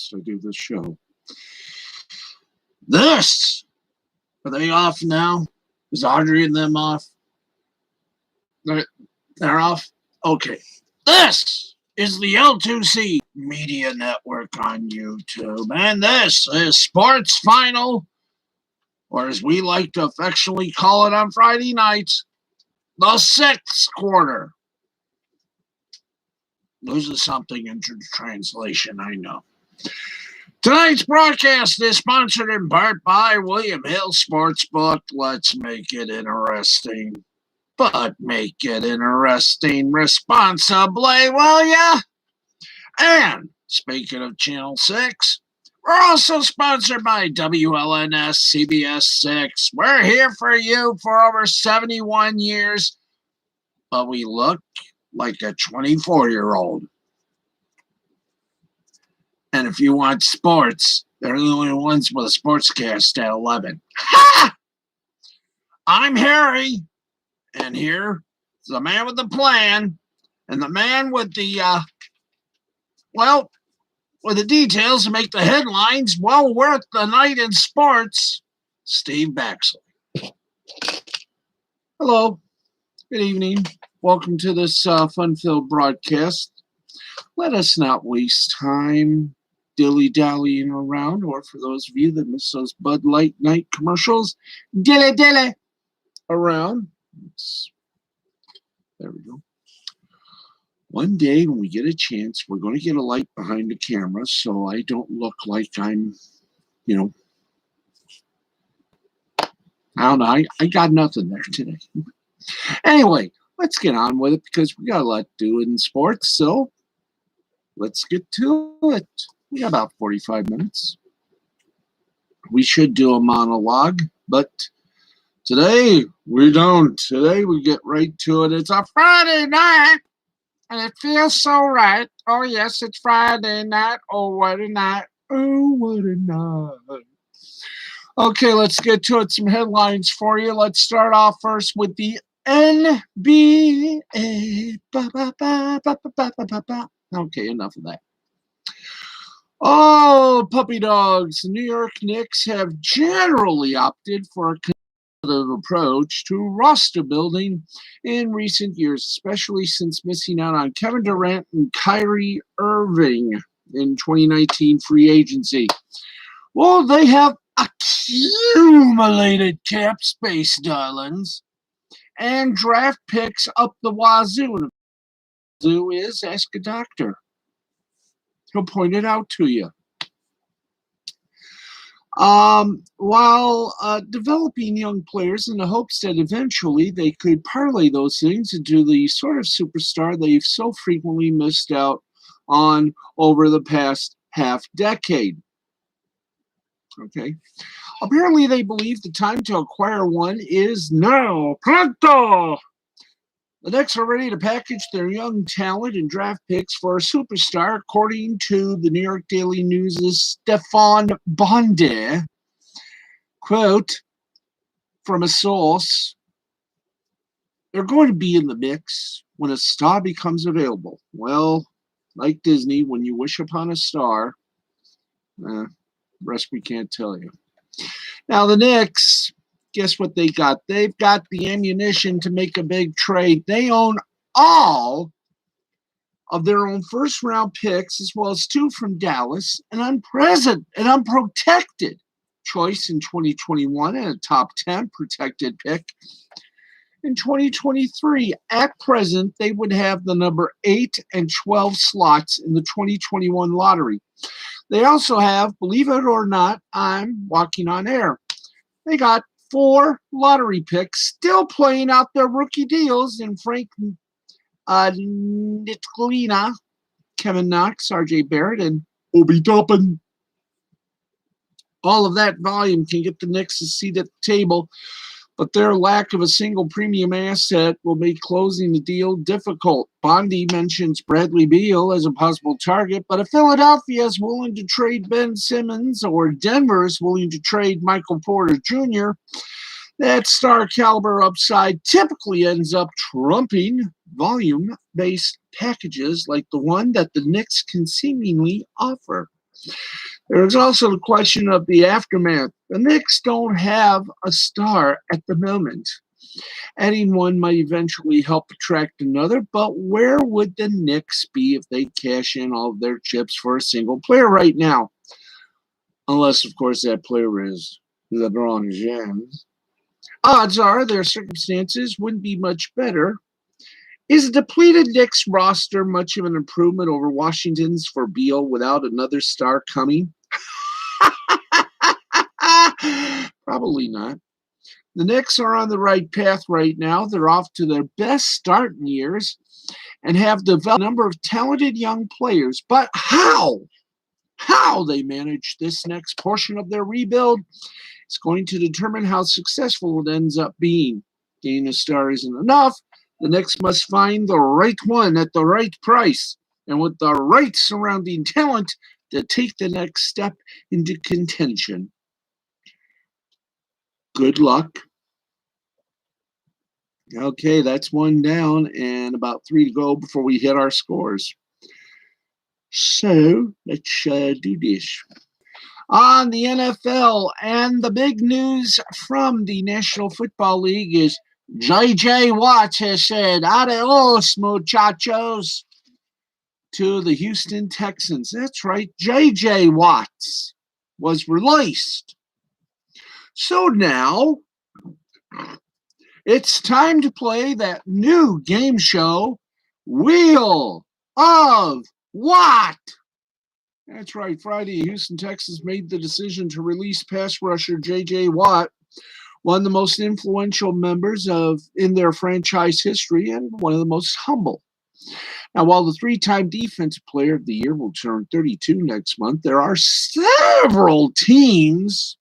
podcast. I do this show. This, are they off now? Is Audrey and them off? They're off? Okay. This is the L2C Media Network on YouTube. And this is Sports Final, or as we like to affectionately call it on Friday nights, the sixth quarter. Loses something in translation, I know. Tonight's broadcast is sponsored in part by William Hill Sportsbook. Let's make it interesting. But make it interesting responsibly, will ya? And speaking of Channel 6, we're also sponsored by WLNS CBS 6. We're here for you for over 71 years, but we look like a 24-year-old. And if you want sports, they're the only ones with a sportscast at 11. Ha! I'm Harry, and here is the man with the plan, and the man with the, with the details to make the headlines well worth the night in sports, Steve Baxley. Hello. Good evening. Welcome to this fun-filled broadcast. Let us not waste time dilly-dallying around, or for those of you that miss those Bud Light night commercials, dilly-dilly around. There we go. One day when we get a chance, we're going to get a light behind the camera so I don't look like I'm, I don't know. I got nothing there today. Anyway, let's get on with it because we got a lot to do in sports. So let's get to it. We got about 45 minutes. We should do a monologue, but today we don't. Today we get right to it. It's a Friday night, and it feels so right. Oh, yes, it's Friday night. Oh, what a night. Oh, what a night. Okay, let's get to it. Some headlines for you. Let's start off first with the NBA. Okay, enough of that. Oh, puppy dogs. The New York Knicks have generally opted for a conservative approach to roster building in recent years, especially since missing out on Kevin Durant and Kyrie Irving in 2019 free agency. Well, they have accumulated cap space, darlings, and draft picks up the wazoo. And wazoo is, ask a doctor. He'll point it out to you. While developing young players in the hopes that eventually they could parlay those things into the sort of superstar they've so frequently missed out on over the past half decade. Okay. Apparently they believe the time to acquire one is now. Pronto! The Knicks are ready to package their young talent and draft picks for a superstar, according to the New York Daily News' Stefan Bonde. Quote from a source, they're going to be in the mix when a star becomes available. Well, like Disney, when you wish upon a star, the rest we can't tell you. Now, the Knicks, guess what they got? They've got the ammunition to make a big trade. They own all of their own first-round picks, as well as two from Dallas, an unprotected choice in 2021, and a top 10 protected pick in 2023. At present, they would have the number 8 and 12 slots in the 2021 lottery. They also have, believe it or not, I'm walking on air, they got 4 lottery picks still playing out their rookie deals in Frank Ntilikina, Kevin Knox, RJ Barrett, and Obi Toppin. All of that volume can get the Knicks a seat at the table, but their lack of a single premium asset will make closing the deal difficult. Bondi mentions Bradley Beal as a possible target, but if Philadelphia is willing to trade Ben Simmons or Denver is willing to trade Michael Porter Jr., that star caliber upside typically ends up trumping volume-based packages like the one that the Knicks can seemingly offer. There's also the question of the aftermath. The Knicks don't have a star at the moment. Adding one might eventually help attract another, but where would the Knicks be if they cash in all of their chips for a single player right now? Unless, of course, that player is LeBron James. Odds are their circumstances wouldn't be much better. Is a depleted Knicks roster much of an improvement over Washington's for Beal without another star coming? Probably not. The Knicks are on the right path right now. They're off to their best start in years and have developed a number of talented young players. But how they manage this next portion of their rebuild is going to determine how successful it ends up being. Gaining a star isn't enough. The Knicks must find the right one at the right price and with the right surrounding talent to take the next step into contention. Good luck. Okay, that's one down and about 3 to go before we hit our scores. So let's do this. On the NFL, and the big news from the National Football League is J.J. Watt has said, adios, muchachos, to the Houston Texans. That's right, J.J. Watts was released. So now it's time to play that new game show, Wheel of Watt. That's right, Friday, Houston, Texas made the decision to release pass rusher J.J. Watt, one of the most influential members in their franchise history and one of the most humble. Now, while the 3-time Defensive Player of the Year will turn 32 next month, there are several teams,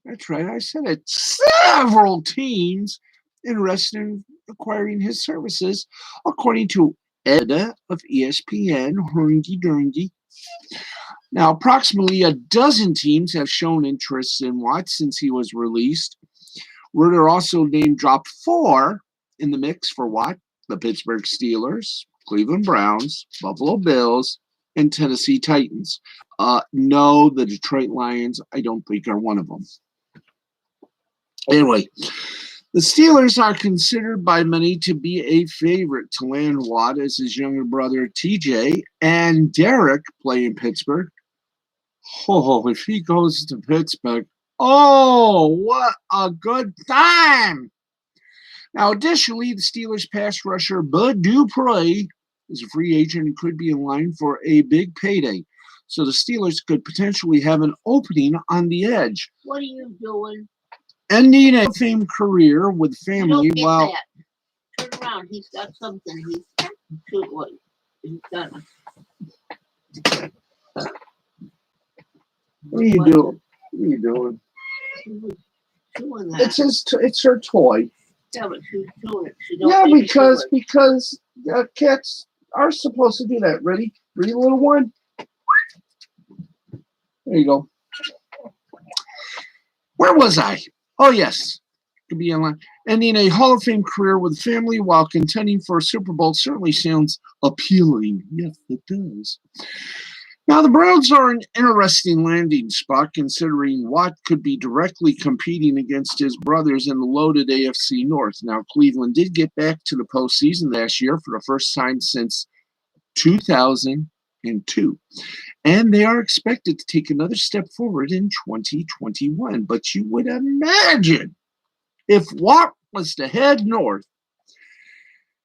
that's right, I said it, several teams interested in acquiring his services, according to Ed of ESPN, Herngy-Durngy. Now, approximately a dozen teams have shown interest in Watt since he was released. Werder also name dropped 4 in the mix for Watt: the Pittsburgh Steelers, Cleveland Browns, Buffalo Bills, and Tennessee Titans. No, the Detroit Lions, I don't think, are one of them. Anyway, the Steelers are considered by many to be a favorite to land Watt, as his younger brother TJ and Derek play in Pittsburgh. Oh, if he goes to Pittsburgh, oh, what a good time! Now, additionally, the Steelers pass rusher Bud Dupree is a free agent and could be in line for a big payday. So the Steelers could potentially have an opening on the edge. What are you doing? Ending a famed career with family while... Turn around. He's got something. He's got... What are you doing? What are you doing? Doing that. It's her toy. Yeah, but she's doing it. Yeah, because cats are supposed to do that. Ready, little one? There you go. Where was I? Oh, yes. Could be in line. Ending a Hall of Fame career with family while contending for a Super Bowl certainly sounds appealing. Yes, it does. Now, the Browns are an interesting landing spot, considering Watt could be directly competing against his brothers in the loaded AFC North. Now, Cleveland did get back to the postseason last year for the first time since 2002. And they are expected to take another step forward in 2021. But you would imagine if Watt was to head north,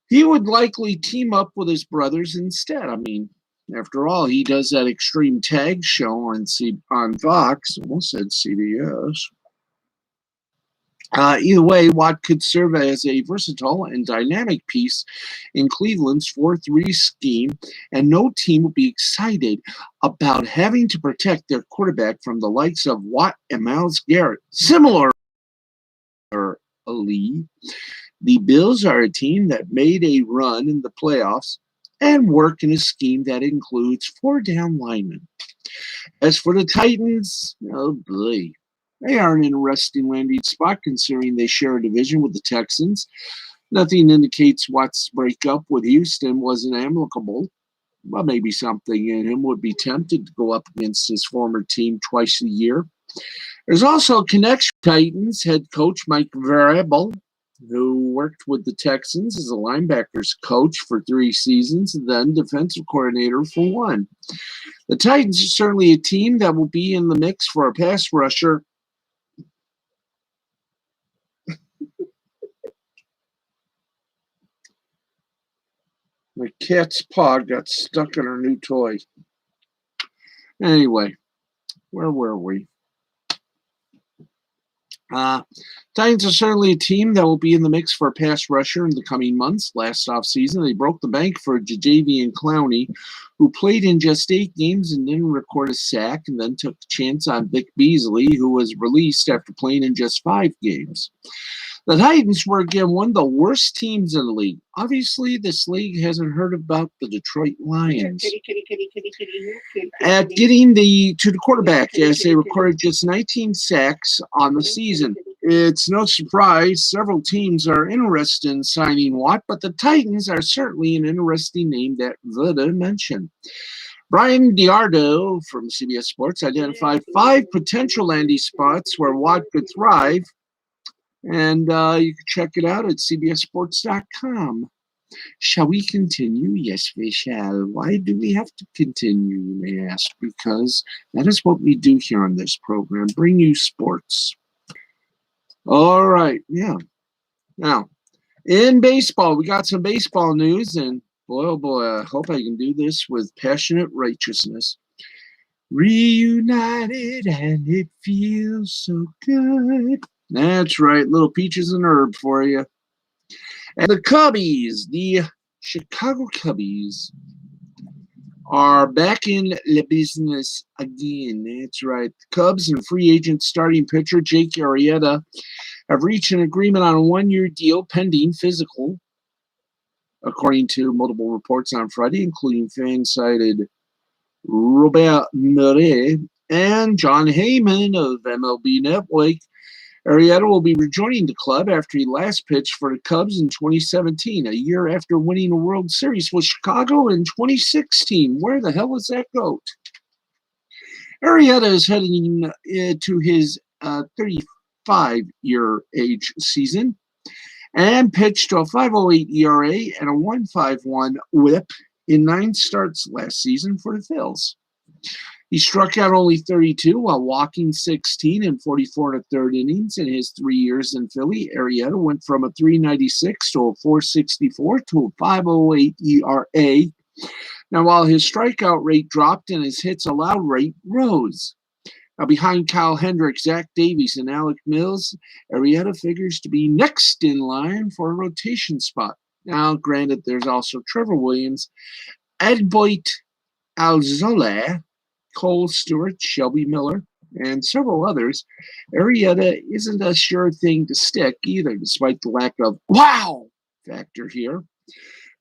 he would likely team up with his brothers instead. I mean, after all, he does that extreme tag show on Fox. Almost said CBS. Either way, Watt could serve as a versatile and dynamic piece in Cleveland's 4-3 scheme, and no team would be excited about having to protect their quarterback from the likes of Watt and Myles Garrett. Similarly, the Bills are a team that made a run in the playoffs and work in a scheme that includes 4 down linemen. As for the Titans, oh boy, they are an interesting landing spot considering they share a division with the Texans. Nothing indicates Watt's breakup with Houston wasn't amicable. well, maybe something in him would be tempted to go up against his former team twice a year. There's also a connection with Titans head coach Mike Vrabel, who worked with the Texans as a linebackers coach for 3 seasons and then defensive coordinator for 1. The Titans are certainly a team that will be in the mix for a pass rusher. My cat's paw got stuck in her new toy. Anyway, where were we? Titans are certainly a team that will be in the mix for a pass rusher in the coming months. Last offseason, they broke the bank for Jadeveon Clowney, who played in just 8 games and didn't record a sack, and then took a chance on Vic Beasley, who was released after playing in just 5 games. The Titans were again one of the worst teams in the league. Obviously, this league hasn't heard about the Detroit Lions. At getting to the quarterback, as they recorded just 19 sacks on the season. It's no surprise several teams are interested in signing Watt, but the Titans are certainly an interesting name that Vida mentioned. Brian Diardo from CBS Sports identified 5 potential landing spots where Watt could thrive. And you can check it out at cbssports.com. Shall we continue? Yes, we shall. Why do we have to continue, you may ask? Because that is what we do here on this program, bring you sports. All right, yeah. Now, in baseball, we got some baseball news, and boy, oh boy, I hope I can do this with passionate righteousness. Reunited, and it feels so good. That's right, little peaches and herb for you. And the Cubbies, the Chicago Cubbies, are back in the business again. That's right. The Cubs and free agent starting pitcher Jake Arrieta have reached an agreement on a 1-year deal pending physical, according to multiple reports on Friday, including fan-cited Robert Murray and John Heyman of MLB Network. Arrieta will be rejoining the club after he last pitched for the Cubs in 2017, a year after winning a World Series with Chicago in 2016. Where the hell is that goat? Arrieta is heading to his 35-year age season and pitched a 5.08 ERA and a 1.51 WHIP in 9 starts last season for the Phils. He struck out only 32 while walking 16 in 44 1/3 innings in his 3 years in Philly. Arrieta went from a 3.96 to a 4.64 to a 5.08 ERA. Now, while his strikeout rate dropped and his hits allowed rate rose. Now, behind Kyle Hendricks, Zach Davies, and Alec Mills, Arrieta figures to be next in line for a rotation spot. Now, granted, there's also Trevor Williams, Adboit Alzolay, Cole Stewart, Shelby Miller, and several others. Arrieta isn't a sure thing to stick either, despite the lack of wow factor here.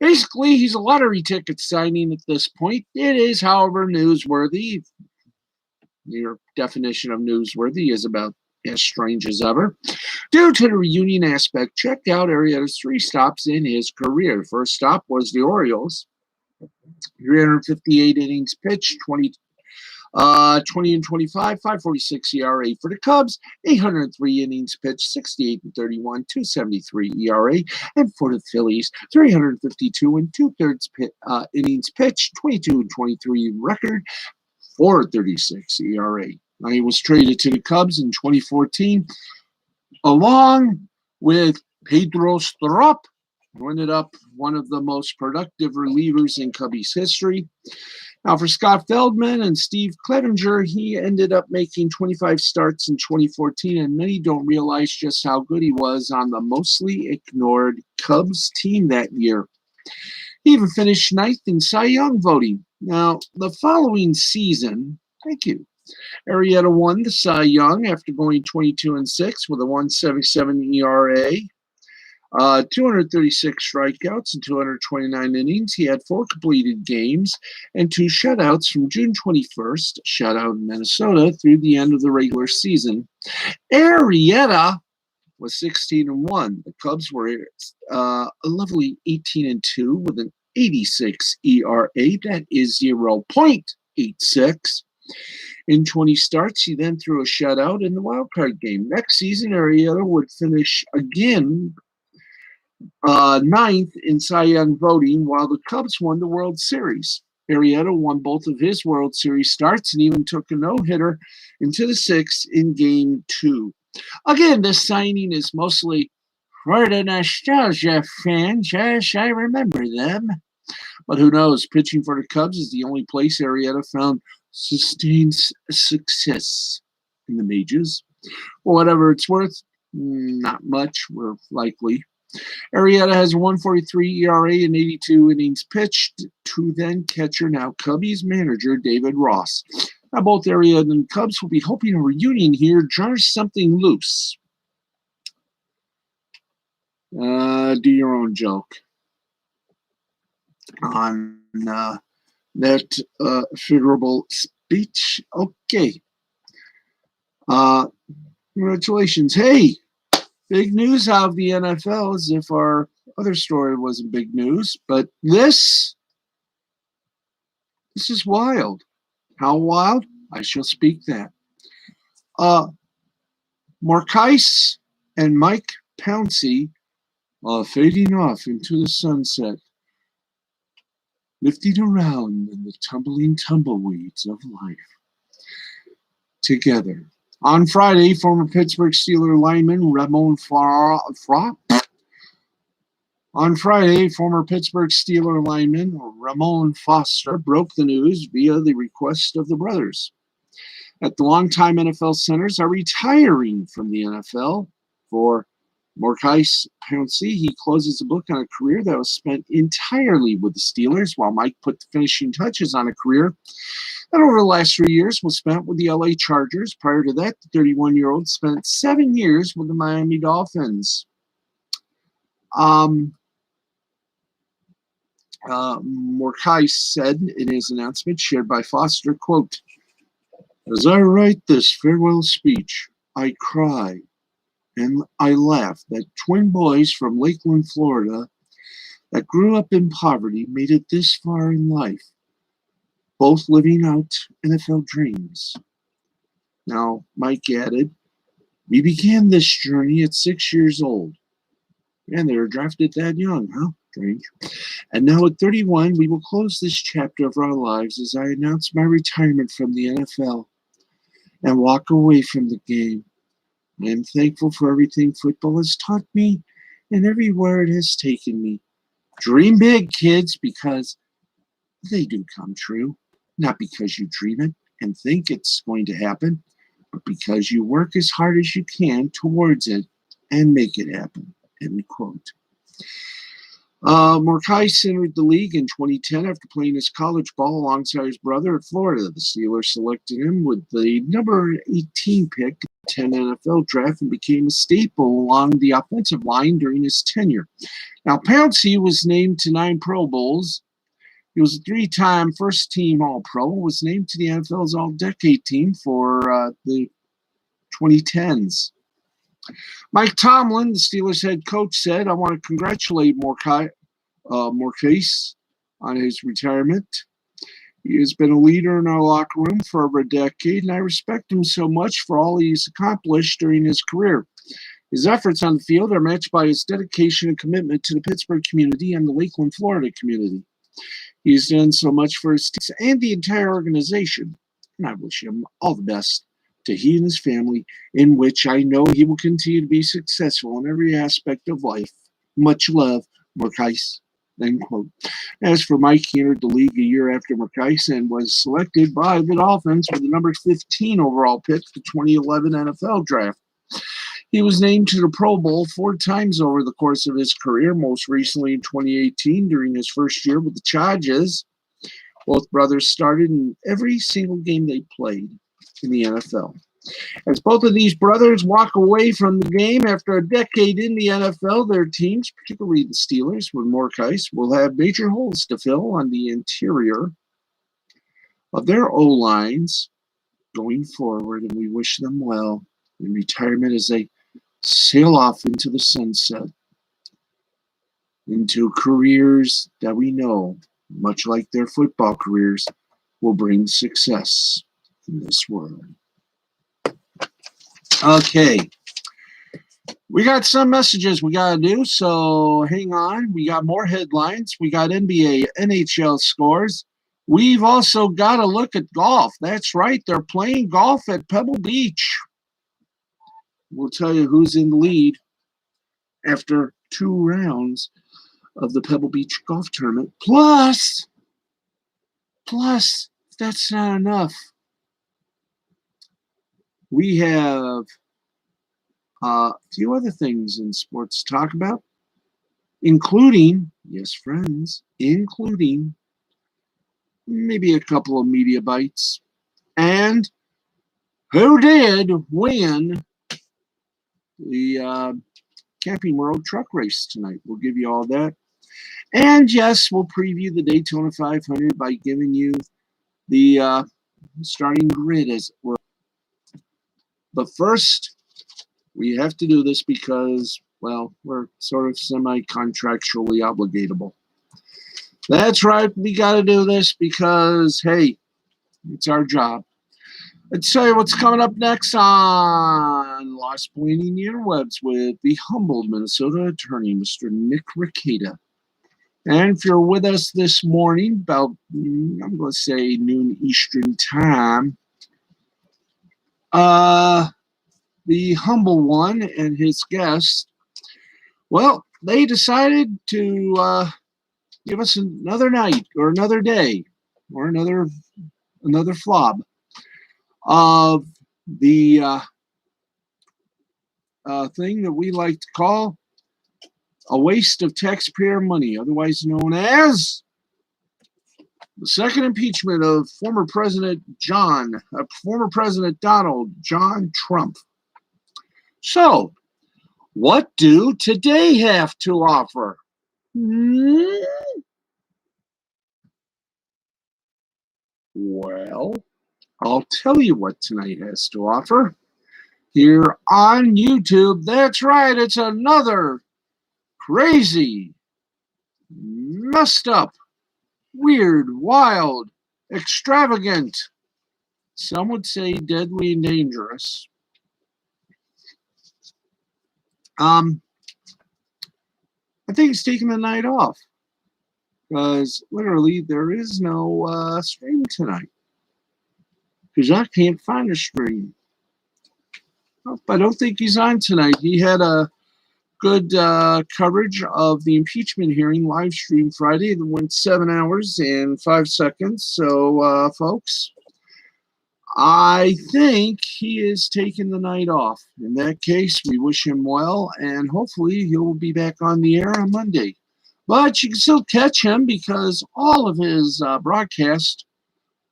Basically, he's a lottery ticket signing at this point. It is, however, newsworthy. Your definition of newsworthy is about as strange as ever. Due to the reunion aspect, check out Arrieta's 3 stops in his career. First stop was the Orioles. 358 innings pitched, 20 and 25, 5.46 ERA for the Cubs, 803 innings pitched, 68 and 31, 2.73 ERA, and for the Phillies, 352 and 2/3 innings pitched, 22 and 23 record, 4.36 ERA. Now, he was traded to the Cubs in 2014, along with Pedro Strop, who ended up one of the most productive relievers in Cubbies history. Now, for Scott Feldman and Steve Clevenger, he ended up making 25 starts in 2014, and many don't realize just how good he was on the mostly ignored Cubs team that year. He even finished 9th in Cy Young voting. Now, the following season, Arrieta won the Cy Young after going 22-6 with a 1.77 ERA. 236 strikeouts and 229 innings. He had 4 completed games and 2 shutouts from June 21st, shutout in Minnesota, through the end of the regular season. Arrieta was 16-1. The Cubs were a lovely 18-2 with an .86 ERA. That is 0.86 in 20 starts. He then threw a shutout in the wild card game. Next season, Arrieta would finish again ninth in Cy Young voting, while the Cubs won the World Series. Arrieta won both of his World Series starts and even took a no-hitter into the sixth in Game 2. Again, this signing is mostly for the nostalgia fans. Yes, I remember them. But who knows? Pitching for the Cubs is the only place Arrieta found sustained success in the majors. For whatever it's worth, not much, we're likely. Arrieta has a 1.43 ERA in 82 innings pitched to then catcher, now Cubbies manager David Ross. Now both Arrieta and Cubs will be hoping a reunion here jars something loose. Do your own joke on that figurable speech. Okay. Congratulations. Hey, big news out of the NFL, as if our other story wasn't big news, but this is wild. How wild? I shall speak that. Marquise and Mike Pouncey fading off into the sunset, lifting around in the tumbling tumbleweeds of life together. On Friday, former Pittsburgh Steelers lineman Ramon Foster broke the news via the request of the brothers that the longtime NFL centers are retiring from the NFL. For Marquise Pouncey, he closes the book on a career that was spent entirely with the Steelers, while Mike put the finishing touches on a career that over the last 3 years was spent with the LA Chargers. Prior to that, the 31-year-old spent 7 years with the Miami Dolphins. Marquise said in his announcement shared by Foster, quote, "As I write this farewell speech, I cry and I laugh that twin boys from Lakeland, Florida, that grew up in poverty made it this far in life, both living out NFL dreams." Now, Mike added, "We began this journey at 6 years old." And they were drafted that young, huh? Strange. "And now at 31, we will close this chapter of our lives as I announce my retirement from the NFL and walk away from the game. I am thankful for everything football has taught me and everywhere it has taken me. Dream big, kids, because they do come true. Not because you dream it and think it's going to happen, but because you work as hard as you can towards it and make it happen." End quote. Marquise entered the league in 2010 after playing his college ball alongside his brother at Florida. The Steelers selected him with the number 18 pick in the 10 NFL draft and became a staple along the offensive line during his tenure. Now, Pouncey was named to 9 Pro Bowls. He was a 3-time first-team All-Pro, was named to the NFL's All-Decade team for the 2010s. Mike Tomlin, the Steelers head coach, said, "I want to congratulate Marquise on his retirement. He has been a leader in our locker room for over a decade, and I respect him so much for all he's accomplished during his career. His efforts on the field are matched by his dedication and commitment to the Pittsburgh community and the Lakeland, Florida community. He has done so much for his team and the entire organization, and I wish him all the best to he and his family, in which I know he will continue to be successful in every aspect of life. Much love, Marquise." End quote. As for Mike, he entered the league a year after Marquise and was selected by the Dolphins with the number 15 overall pick, the 2011 NFL draft. He was named to the Pro Bowl 4 times over the course of his career, most recently in 2018 during his first year with the Chargers. Both brothers started in every single game they played in the NFL. As both of these brothers walk away from the game after a decade in the NFL, their teams, particularly the Steelers with Marquise, will have major holes to fill on the interior of their O-lines going forward, and we wish them well in retirement as they sail off into the sunset. into careers that we know, much like their football careers, will bring success in this world. Okay, we got some messages we got to do, so hang on. We got more headlines. We got NBA, NHL scores. We've also got to look at golf. That's right, they're playing golf at Pebble Beach. We'll tell you who's in the lead after 2 rounds of the Pebble Beach Golf Tournament. Plus, that's not enough. We have a few other things in sports to talk about, including, yes, friends, including maybe a couple of media bites. And who did win the Camping World Truck Race tonight? We'll give you all that. And yes, we'll preview the Daytona 500 by giving you the starting grid, as it were. But first, we have to do this because, well, we're sort of semi-contractually obligatable. That's right, we got to do this because, hey, it's our job. Let's tell you what's coming up next on Lost Pointing Interwebs with the humbled Minnesota attorney, Mr. Nick Rekieta. And if you're with us this morning, about, I'm going to say noon Eastern time, the humble one and his guest, well, they decided to give us another night or another day or another flob of the thing that we like to call a waste of taxpayer money, otherwise known as the second impeachment of former President Donald John Trump. So, what do today have to offer? Well, I'll tell you what tonight has to offer. Here on YouTube, that's right, it's another crazy, messed up, weird, wild, extravagant, some would say deadly and dangerous. I think he's taking the night off because literally there is no stream tonight because I can't find a stream. I don't think he's on tonight. He had a good coverage of the impeachment hearing live stream Friday that went 7 hours and 5 seconds. So, folks, I think he is taking the night off. In that case, we wish him well, and hopefully he'll be back on the air on Monday. But you can still catch him because all of his broadcasts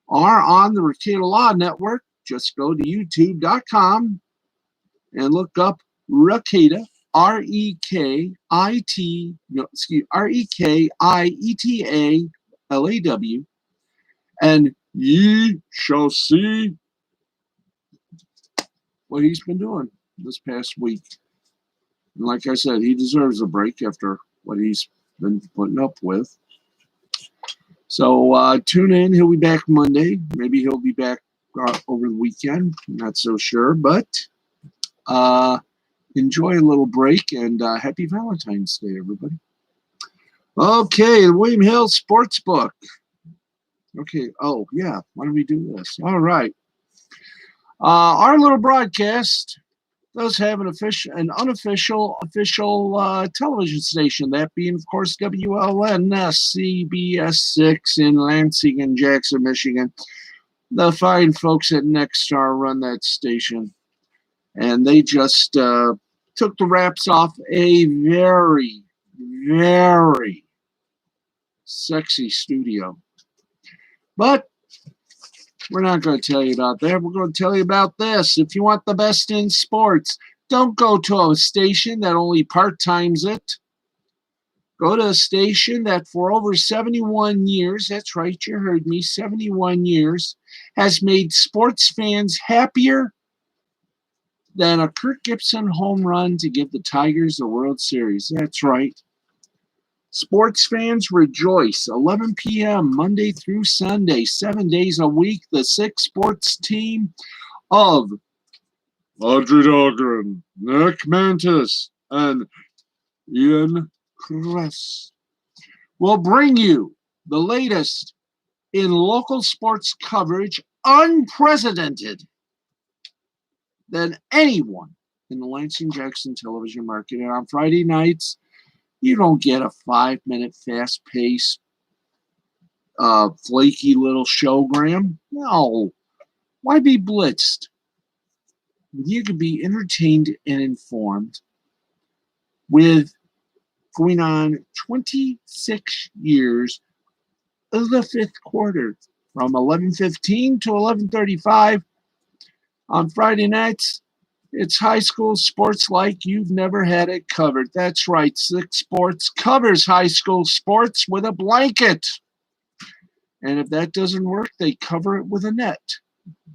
are on the Rekieta Law Network. Just go to youtube.com and look up Rekieta, Rekietalaw, and ye shall see what he's been doing this past week. And like I said, he deserves a break after what he's been putting up with. So tune in. He'll be back Monday. Maybe he'll be back over the weekend. I'm not so sure, but enjoy a little break, and happy Valentine's Day, everybody. Okay, the William Hill Sportsbook. Okay, oh, yeah, why don't we do this? All right. Our little broadcast does have an unofficial television station, that being, of course, WLNS CBS 6 in Lansing and Jackson, Michigan. The fine folks at Nexstar run that station, and they just took the wraps off a very, very sexy studio. But we're not going to tell you about that. We're going to tell you about this. If you want the best in sports, don't go to a station that only part-times it. Go to a station that for over 71 years, that's right, you heard me, 71 years, has made sports fans happier than a Kirk Gibson home run to give the Tigers the World Series. That's right. Sports fans rejoice. 11 p.m. Monday through Sunday, 7 days a week. The six sports team of Audrey Dahlgren, Nick Mantis, and Ian Kress will bring you the latest in local sports coverage, unprecedented than anyone in the Lansing-Jackson television market. And on Friday nights, you don't get a 5-minute fast-paced, flaky little showgram. No. Why be blitzed? You could be entertained and informed with going on 26 years of the fifth quarter from 11:15 to 11:35 on Friday nights. It's high school sports like you've never had it covered. That's right, Six Sports covers high school sports with a blanket. And if that doesn't work, they cover it with a net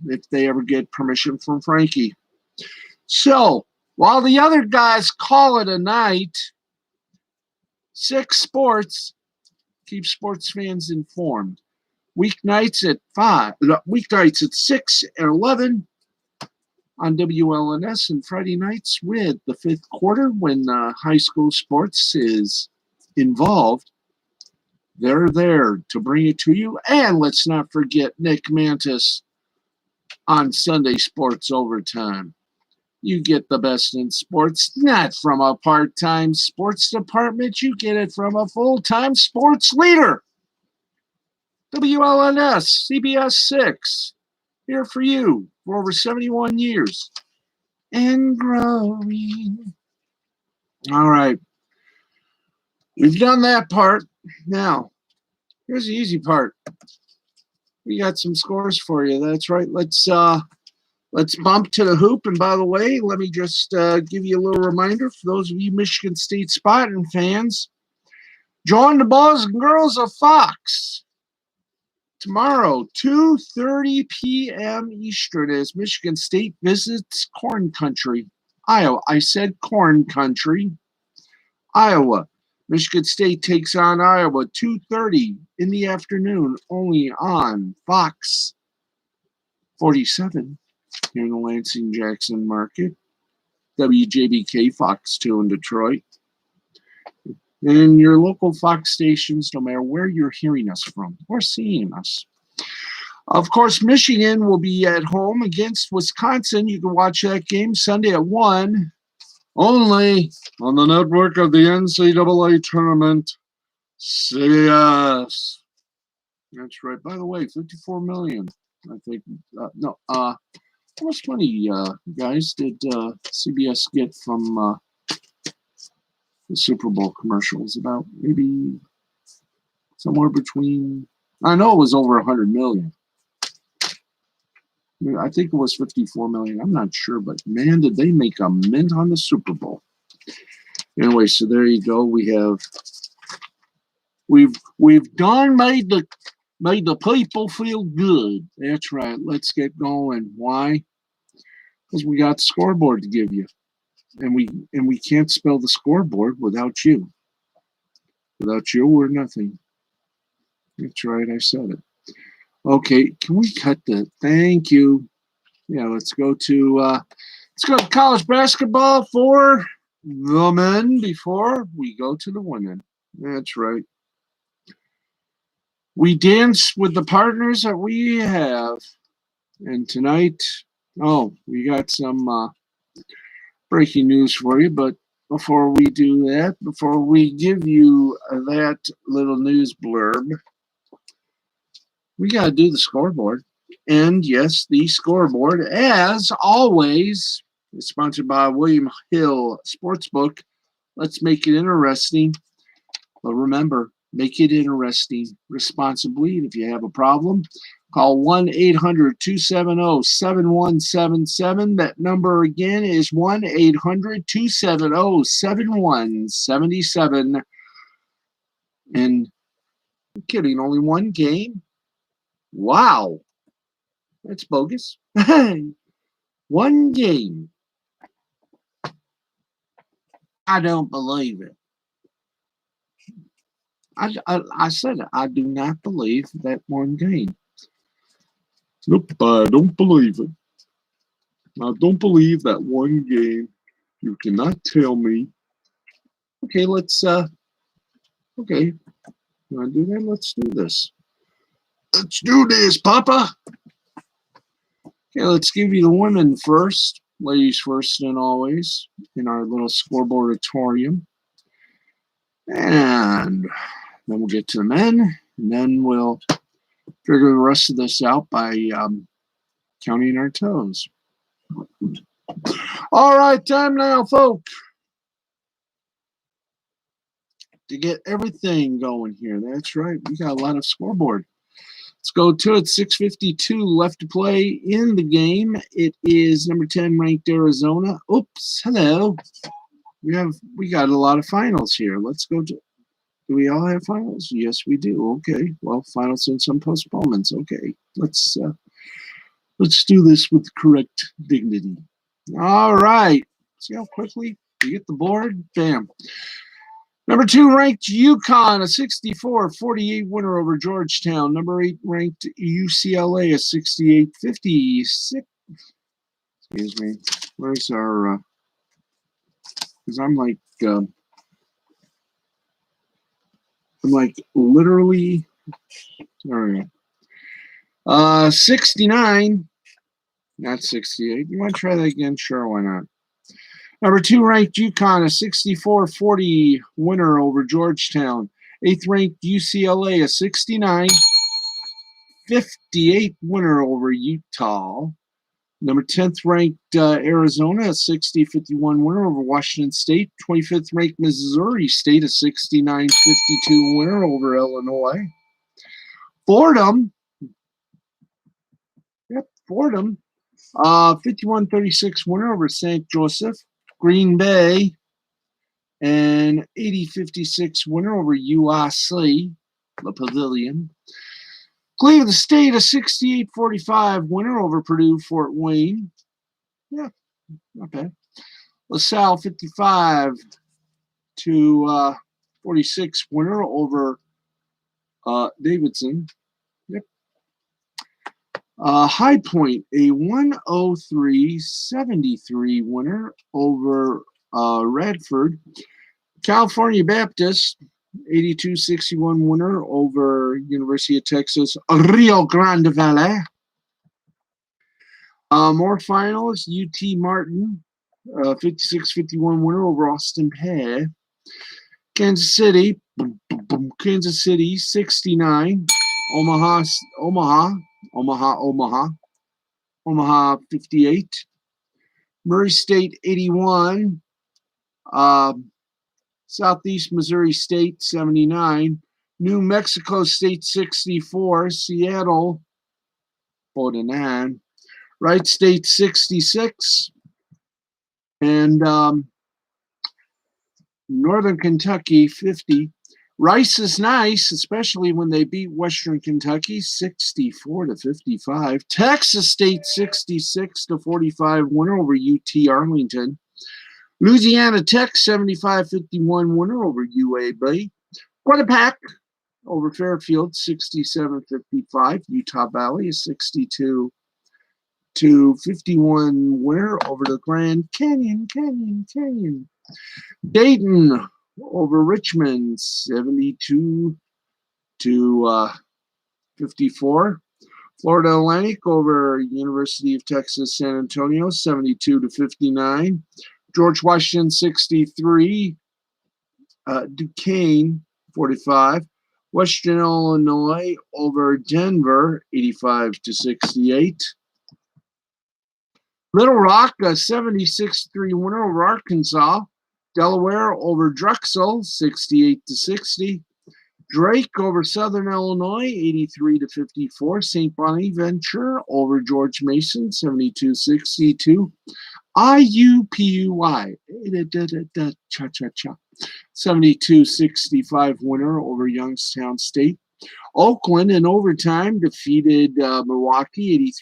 if they ever get permission from Frankie. So, while the other guys call it a night, Six Sports keeps sports fans informed. Weeknights at 6 and 11 on WLNS, and Friday nights with the fifth quarter when high school sports is involved. They're there to bring it to you. And let's not forget Nick Mantis on Sunday Sports Overtime. You get the best in sports, not from a part-time sports department. You get it from a full-time sports leader. WLNS, CBS 6, here for you for over 71 years. And growing. All right. We've done that part. Now, here's the easy part. We got some scores for you. That's right. Let's bump to the hoop. And by the way, let me just give you a little reminder for those of you Michigan State Spartan fans. Join the boys and girls of Fox tomorrow, 2:30 p.m. Eastern, as Michigan State visits Corn Country, Iowa. I said Corn Country, Iowa. Michigan State takes on Iowa, 2:30 in the afternoon, only on Fox 47 here in the Lansing-Jackson market. WJBK Fox 2 in Detroit. And your local Fox stations, no matter where you're hearing us from or seeing us. Of course, Michigan will be at home against Wisconsin. You can watch that game Sunday at 1, only on the network of the NCAA tournament, CBS. That's right. By the way, $54 million. I think. How much money, guys, did CBS get from the Super Bowl commercials? About maybe somewhere between. I know it was over $100 million. I think it was $54 million. I'm not sure, but man, did they make a mint on the Super Bowl. Anyway, so there you go. We've done made the people feel good. That's right. Let's get going. Why? Because we got the scoreboard to give you. And we can't spell the scoreboard without you. Without you, we're nothing. That's right, I said it. Okay, can we cut the? Thank you. Yeah, let's go to college basketball for the men before we go to the women. That's right. We dance with the partners that we have, and tonight, we got some breaking news for you. But before we do that, before we give you that little news blurb, we got to do the scoreboard. And yes, the scoreboard, as always, is sponsored by William Hill Sportsbook. Let's make it interesting. But remember, make it interesting responsibly. And if you have a problem, call 1-800-270-7177. That number again is 1-800-270-7177. And I'm kidding, only one game? Wow. That's bogus. One game. I don't believe it. I said it. I do not believe that one game. Nope, I don't believe it. I don't believe that one game. You cannot tell me. Okay, let's okay. You wanna do that? Let's do this. Let's do this, Papa. Okay, let's give you the women first. Ladies first and always in our little scoreboardatorium. And then we'll get to the men, and then we'll figure the rest of this out by counting our toes. All right, time now, folks, to get everything going here. That's right, we got a lot of scoreboard. Let's go to it. 6:52 left to play in the game. It is number 10 ranked Arizona. Oops, hello. We got a lot of finals here. Let's go to. Do we all have finals? Yes, we do. Okay. Well, finals and some postponements. Okay. Let's do this with correct dignity. All right. See how quickly you get the board? Bam. Number 2 ranked UConn, a 64-48 winner over Georgetown. Number 8 ranked UCLA, a 68-56. Excuse me. Where's our? Because I'm like literally. Sorry. 69, not 68. You want to try that again? Sure, why not? Number 2 ranked UConn, a 64-40 winner over Georgetown. 8th ranked UCLA, a 69-58 winner over Utah. Number 10th ranked Arizona, a 60-51 winner over Washington State. 25th ranked Missouri State, a 69-52 winner over Illinois. Fordham, 51-36 winner over St. Joseph. Green Bay, an 80-56 winner over UIC, the Pavilion. Cleveland State, a 68-45 winner over Purdue Fort Wayne. Yeah, not bad. LaSalle, 55-46 winner over Davidson. Yep. High Point, a 103-73 winner over Radford. California Baptist, 82-61 winner over University of Texas, Rio Grande Valley. More finalists, UT Martin, 56-51 winner over Austin Peay. Kansas City, 69. Omaha, 58. Murray State, 81. Southeast Missouri State, 79. New Mexico State, 64. Seattle, 49. Wright State, 66. And Northern Kentucky, 50. Rice is nice, especially when they beat Western Kentucky, 64-55. Texas State, 66-45 winner over UT Arlington. Louisiana Tech, 75-51 winner over UAB. Quinnipiac over Fairfield, 67-55. Utah Valley, a 62-51 winner over the Grand Canyon. Dayton over Richmond, 72-54. Florida Atlantic over University of Texas San Antonio, 72-59. George Washington, 63. Duquesne, 45. Western Illinois over Denver, 85-68. Little Rock, a 76-3 winner over Arkansas. Delaware over Drexel, 68-60. Drake over Southern Illinois, 83-54. St. Bonaventure over George Mason, 72-62. IUPUI, cha-cha-cha, 72-65 winner over Youngstown State. Oakland in overtime defeated Milwaukee,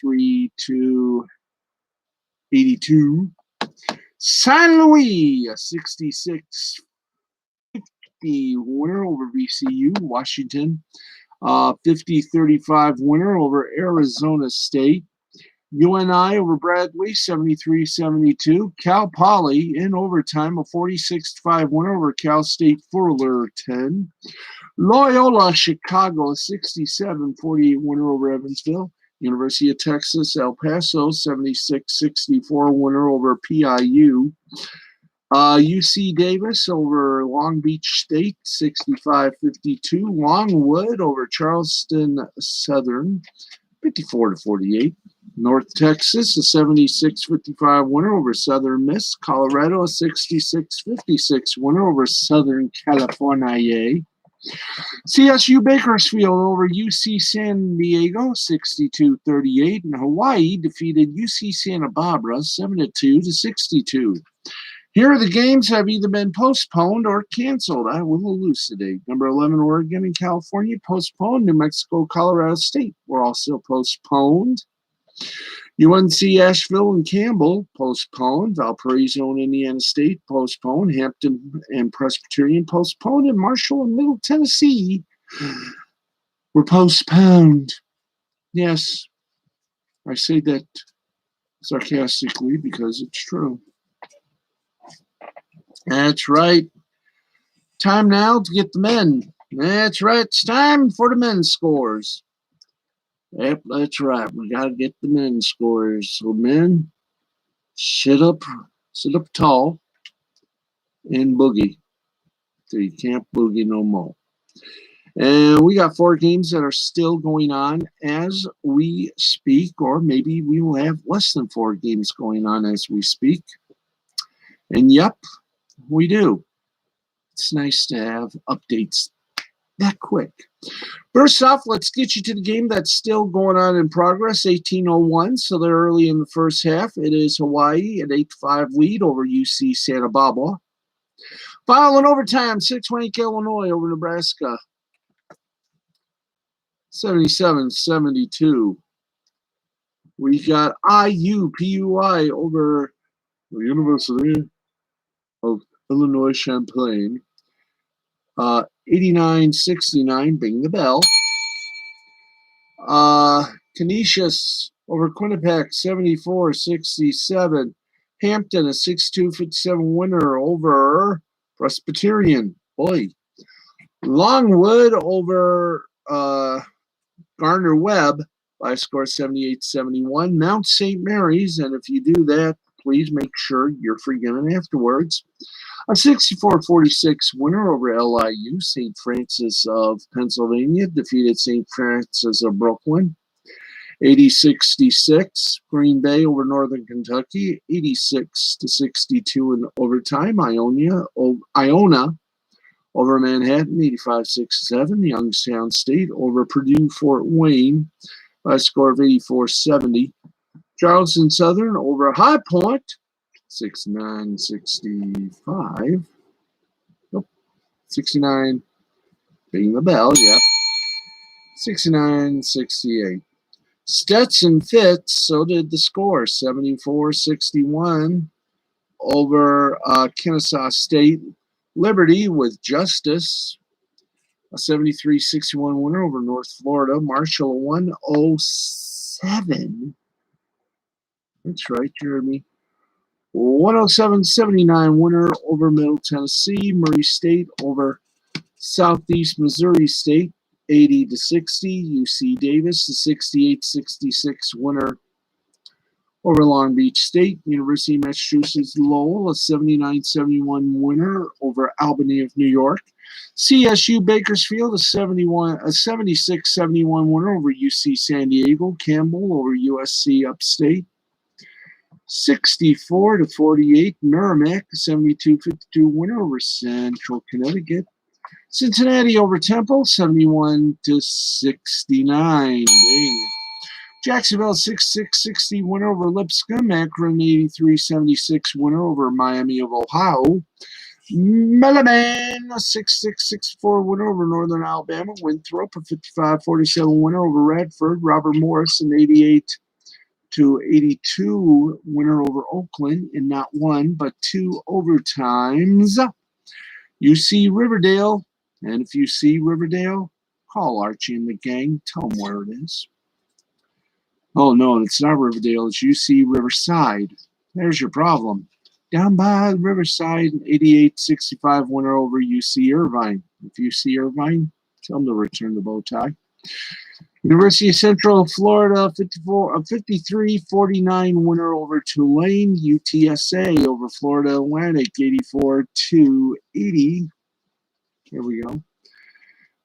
83-82. San Luis, 66-54 winner over VCU. Washington, 50-35 winner over Arizona State. UNI over Bradley, 73-72. Cal Poly in overtime, a 46-5 winner over Cal State Fullerton. Loyola Chicago, 67-48 winner over Evansville. University of Texas El Paso, 76-64 winner over PIU. UC Davis over Long Beach State, 65-52. Longwood over Charleston Southern, 54-48. North Texas, a 76-55 winner over Southern Miss. Colorado, a 66-56 winner over Southern California. CSU Bakersfield over UC San Diego, 62-38. And Hawaii defeated UC Santa Barbara, 7-2-62. Here are the games have either been postponed or canceled. I will elucidate. Number 11, Oregon and California, postponed. New Mexico, Colorado State were also postponed. UNC Asheville and Campbell, postponed. Valparaiso and Indiana State, postponed. Hampton and Presbyterian, postponed. And Marshall and Middle Tennessee were postponed. Yes, I say that sarcastically because it's true. That's right. Time now to get the men. That's right. It's time for the men's scores. Yep, that's right. We got to get the men's scores. So, men, sit up tall and boogie. So you can't boogie no more. And we got 4 games that are still going on as we speak, or maybe we will have less than 4 games going on as we speak. And yep, we do. It's nice to have updates that quick. First off, let's get you to the game that's still going on in progress, 18:01, so they're early in the first half. It is Hawaii, an 8-5 lead over UC Santa Barbara. Following overtime, 6-Rank Illinois over Nebraska, 77-72. We got IUPUI over the University of Illinois Champaign, 89-69, bing the bell. Canisius over Quinnipiac, 74-67. Hampton, a 62-57 winner over Presbyterian. Boy. Longwood over Gardner-Webb by a score 78-71. Mount St. Mary's, and if you do that, please make sure you're forgiven afterwards. A 64-46 winner over LIU. St. Francis of Pennsylvania defeated St. Francis of Brooklyn. 80-66. Green Bay over Northern Kentucky. 86-62 in overtime. Iona over Manhattan. 85-67. Youngstown State over Purdue Fort Wayne by a score of 84-70. Charleston Southern over High Point, 69-65. Nope, 69, being the bell, yeah. 69-68. Stetson Fitz, so did the score, 74-61 over Kennesaw State. Liberty with Justice, a 73-61 winner over North Florida. Marshall, 107. That's right, Jeremy. 107-79 winner over Middle Tennessee. Murray State over Southeast Missouri State, 80-60. UC Davis, a 68-66 winner over Long Beach State. University of Massachusetts Lowell, a 79-71 winner over Albany of New York. CSU Bakersfield, a 76-71 winner over UC San Diego. Campbell over USC Upstate, 64-48. Merrimack, a 72-52 winner over Central Connecticut. Cincinnati over Temple, 71-69. Dang. Jacksonville, 66-60 winner over Lipscomb. Akron, 83-76 winner over Miami of Ohio. Melaman, a 66-64 winner over Northern Alabama. Winthrop, a 55-47 winner over Radford. Robert Morris, an 88-82 winner over Oakland in not one but 2 overtimes. You see Riverdale, and if you see Riverdale, call Archie and the gang. Tell them where it is. Oh, no, it's not Riverdale. It's UC Riverside. There's your problem. Down by Riverside, 88-65 winner over UC Irvine. If you see Irvine, tell them to return the bow tie. University of Central Florida, 53-49 winner over Tulane. UTSA over Florida Atlantic, 84-80. Here we go.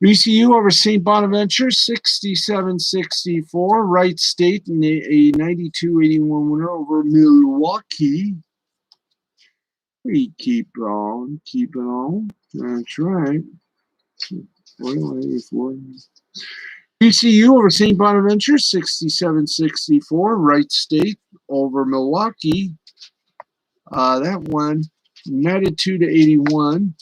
VCU over St. Bonaventure, 67-64. Wright State, a 92-81 winner over Milwaukee. We keep on keeping on. That's right. VCU over St. Bonaventure, 67-64. Wright State over Milwaukee. That one, 92-81.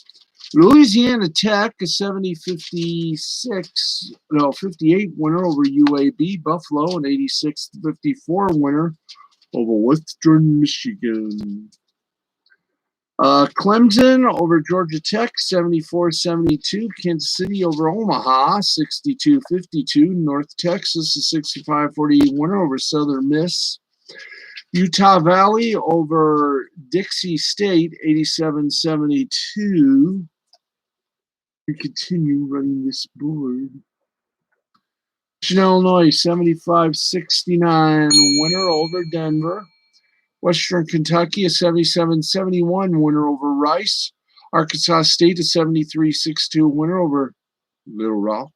Louisiana Tech, a 58 winner over UAB. Buffalo, an 86-54 winner over Western Michigan. Clemson over Georgia Tech, 74-72. Kansas City over Omaha, 62-52. North Texas, a 65-48 winner over Southern Miss. Utah Valley over Dixie State, 87-72. We continue running this board. Illinois, 75-69 winner over Denver. Western Kentucky, a 77-71 winner over Rice. Arkansas State, a 73-62 winner over Little Rock.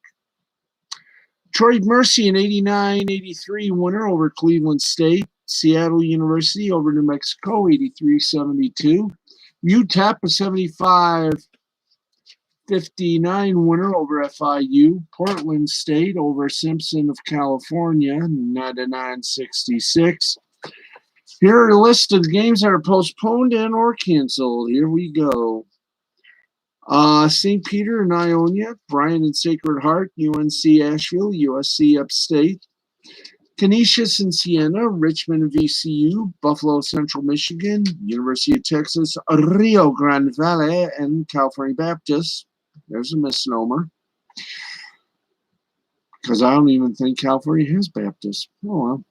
Detroit Mercy, an 89-83 winner over Cleveland State. Seattle University over New Mexico, 83-72. UTEP, a 75-59 winner over FIU. Portland State over Simpson of California, 99-66. Here are a list of the games that are postponed and or canceled. Here we go. St. Peter and Ionia, Bryan and Sacred Heart, UNC Asheville, USC Upstate. Canisius and Siena, Richmond and VCU, Buffalo Central Michigan, University of Texas, Rio Grande Valley, and California Baptist. There's a misnomer. Because I don't even think California has Baptist. Oh, well,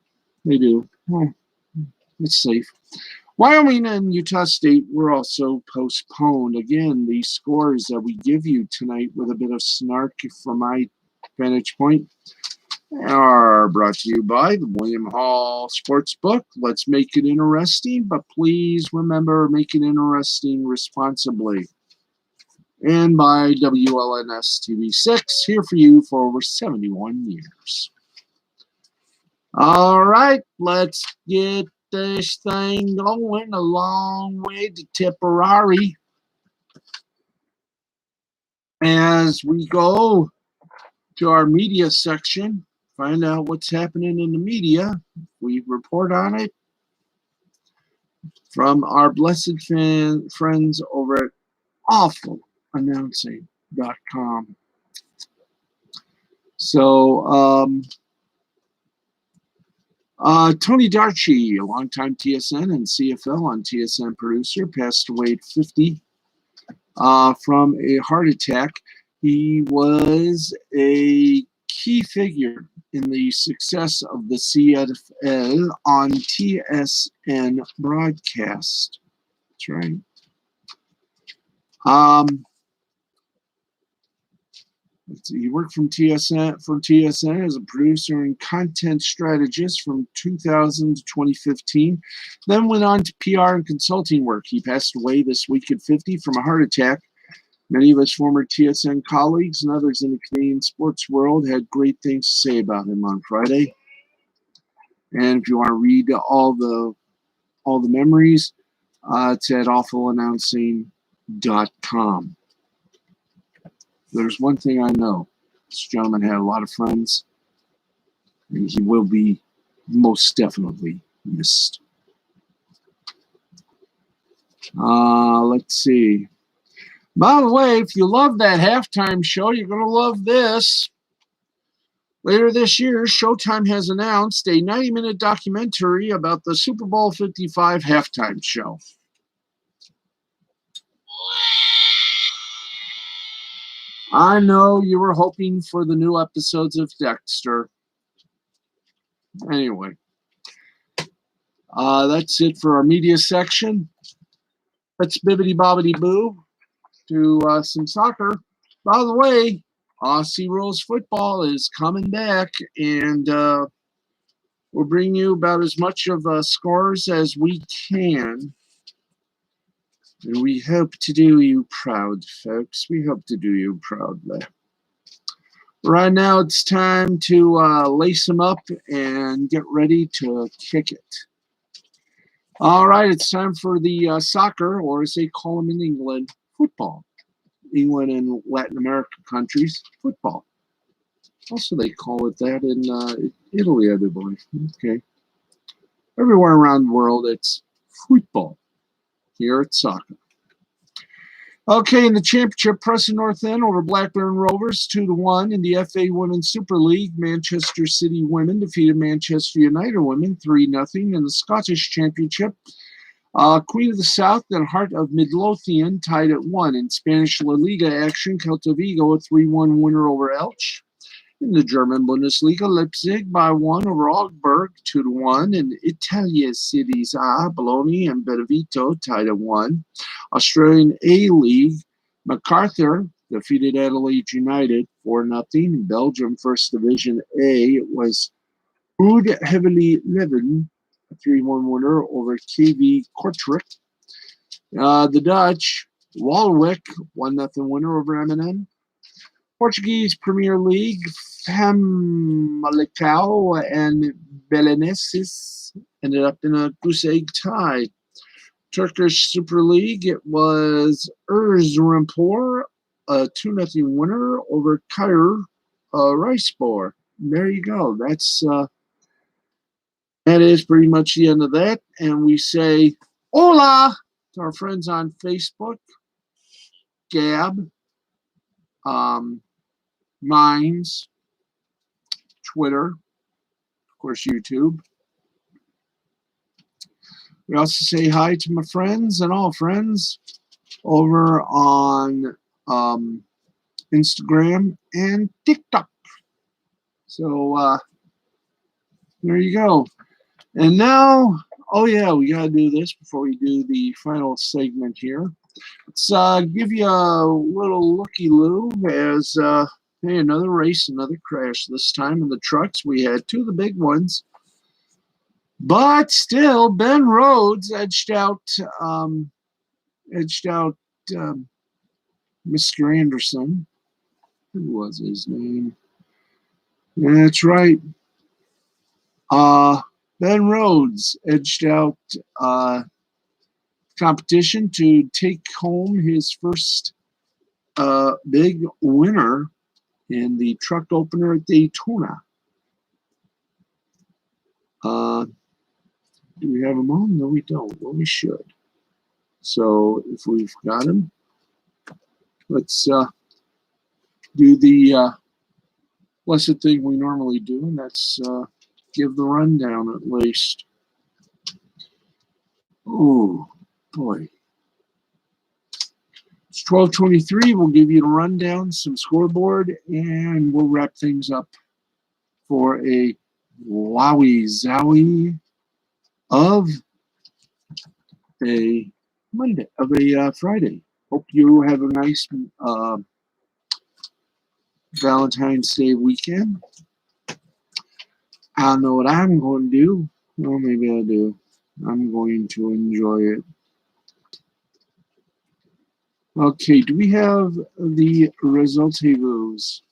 they do. Well, it's safe. Wyoming and Utah State were also postponed. Again, these scores that we give you tonight with a bit of snark from my vantage point are brought to you by the William Hall Sportsbook. Let's make it interesting, but please remember, make it interesting responsibly. And by WLNS TV6, here for you for over 71 years. All right, let's get this thing going a long way to Tipperary. As we go to our media section, find out what's happening in the media. We report on it from our blessed friends over at awfulannouncing.com. So, Tony Darchi, a longtime TSN and CFL on TSN producer, passed away at 50 from a heart attack. He was a key figure in the success of the CFL on TSN broadcast. That's right. He worked for TSN as a producer and content strategist from 2000 to 2015, then went on to PR and consulting work. He passed away this week at 50 from a heart attack. Many of his former TSN colleagues and others in the Canadian sports world had great things to say about him on Friday. And if you want to read all the memories, it's at awfulannouncing.com. There's one thing I know. This gentleman had a lot of friends, and he will be most definitely missed. Let's see. By the way, if you love that halftime show, you're going to love this. Later this year, Showtime has announced a 90-minute documentary about the Super Bowl 55 halftime show. I know you were hoping for the new episodes of Dexter. Anyway, that's it for our media section. Let's bibbity bobbity boo to some soccer. By the way, Aussie Rules football is coming back, and we'll bring you about as much of scores as we can. And we hope to do you proud, folks. We hope to do you proudly. Right now, it's time to lace them up and get ready to kick it. All right, it's time for the soccer, or as they call them in England, football. England and Latin American countries, football. Also, they call it that in Italy, I believe. Okay. Everywhere around the world, it's football. Here it's soccer. Okay, in the championship, Preston North End over Blackburn Rovers 2-1. In the FA Women's Super League, Manchester City women defeated Manchester United women 3-0. In the Scottish Championship, Queen of the South and Heart of Midlothian tied at 1. In Spanish La Liga action, Celta Vigo a 3-1 winner over Elche. In the German Bundesliga, Leipzig by 1 over Augsburg 2-1. In Italia Series A, Bologna and Benevento tied at 1. Australian A-League, MacArthur defeated Adelaide United 4-0. In Belgium First Division A, it was Oud Heavily Leven, a 3-1 winner over KV Kortrijk. The Dutch, Walwick 1-0 winner over MNN. Portuguese Premier League, Famalicão and Belenenses ended up in a goose egg tie. Turkish Super League, it was Erzurumspor, a 2-0 winner over Kayseri Rizespor. There you go. That is pretty much the end of that. And we say hola to our friends on Facebook, Gab, Minds, Twitter, of course, YouTube. We also say hi to my friends and all friends over on Instagram and TikTok. So there you go. And now, oh yeah, we got to do this before we do the final segment here. Let's give you a little looky-loo as, hey, another race, another crash. This time in the trucks, we had two of the big ones. But still, Ben Rhodes edged out Mr. Anderson. Who was his name? That's right. Ben Rhodes edged out competition to take home his first big winner in the truck opener at Daytona. Do we have him on? No, we don't. Well, we should. So if we've got him, let's do the blessed thing we normally do, and that's give the rundown at least. Oh, boy. It's 12:23. We'll give you the rundown, some scoreboard, and we'll wrap things up for a wowie zowie of a Monday, of a Friday. Hope you have a nice Valentine's Day weekend. I don't know what I'm going to do. Well, maybe I do. I'm going to enjoy it. Okay, do we have the resultables?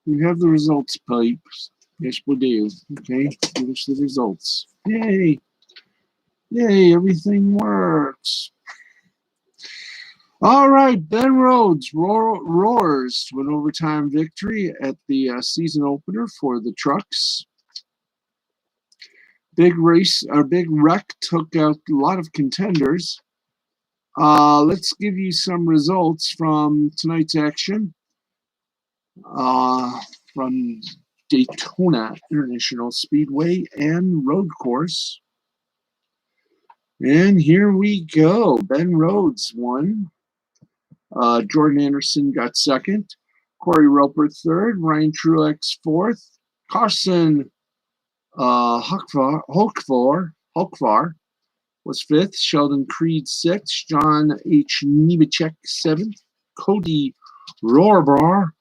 We have the results pipes. Yes, we do. Okay, give us the results. Yay! Yay, everything works. All right, Ben Rhodes roars to an overtime victory at the season opener for the trucks. Big wreck took out a lot of contenders. Let's give you some results from tonight's action from Daytona International Speedway and Road Course. And here we go. Ben Rhodes won Jordan Anderson got second. Corey Roper third. Ryan Truex fourth. Carson Hulkvar was fifth. Sheldon Creed sixth. John H. Nemechek seventh. Cody Rohrbar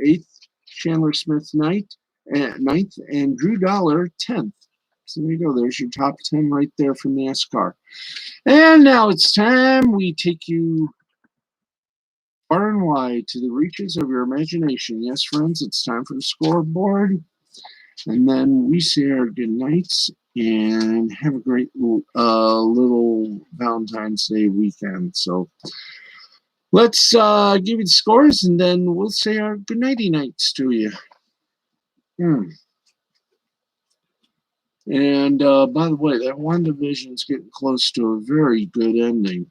eighth. Chandler Smith ninth, and Drew Dollar 10th. So there you go. There's your top 10 right there from NASCAR. And now it's time we take you far and wide to the reaches of your imagination. Yes, friends, it's time for the scoreboard. And then we say our good nights and have a great little Valentine's Day weekend. So let's give you the scores, and then we'll say our good nighty nights to you. And by the way, that one division is getting close to a very good ending.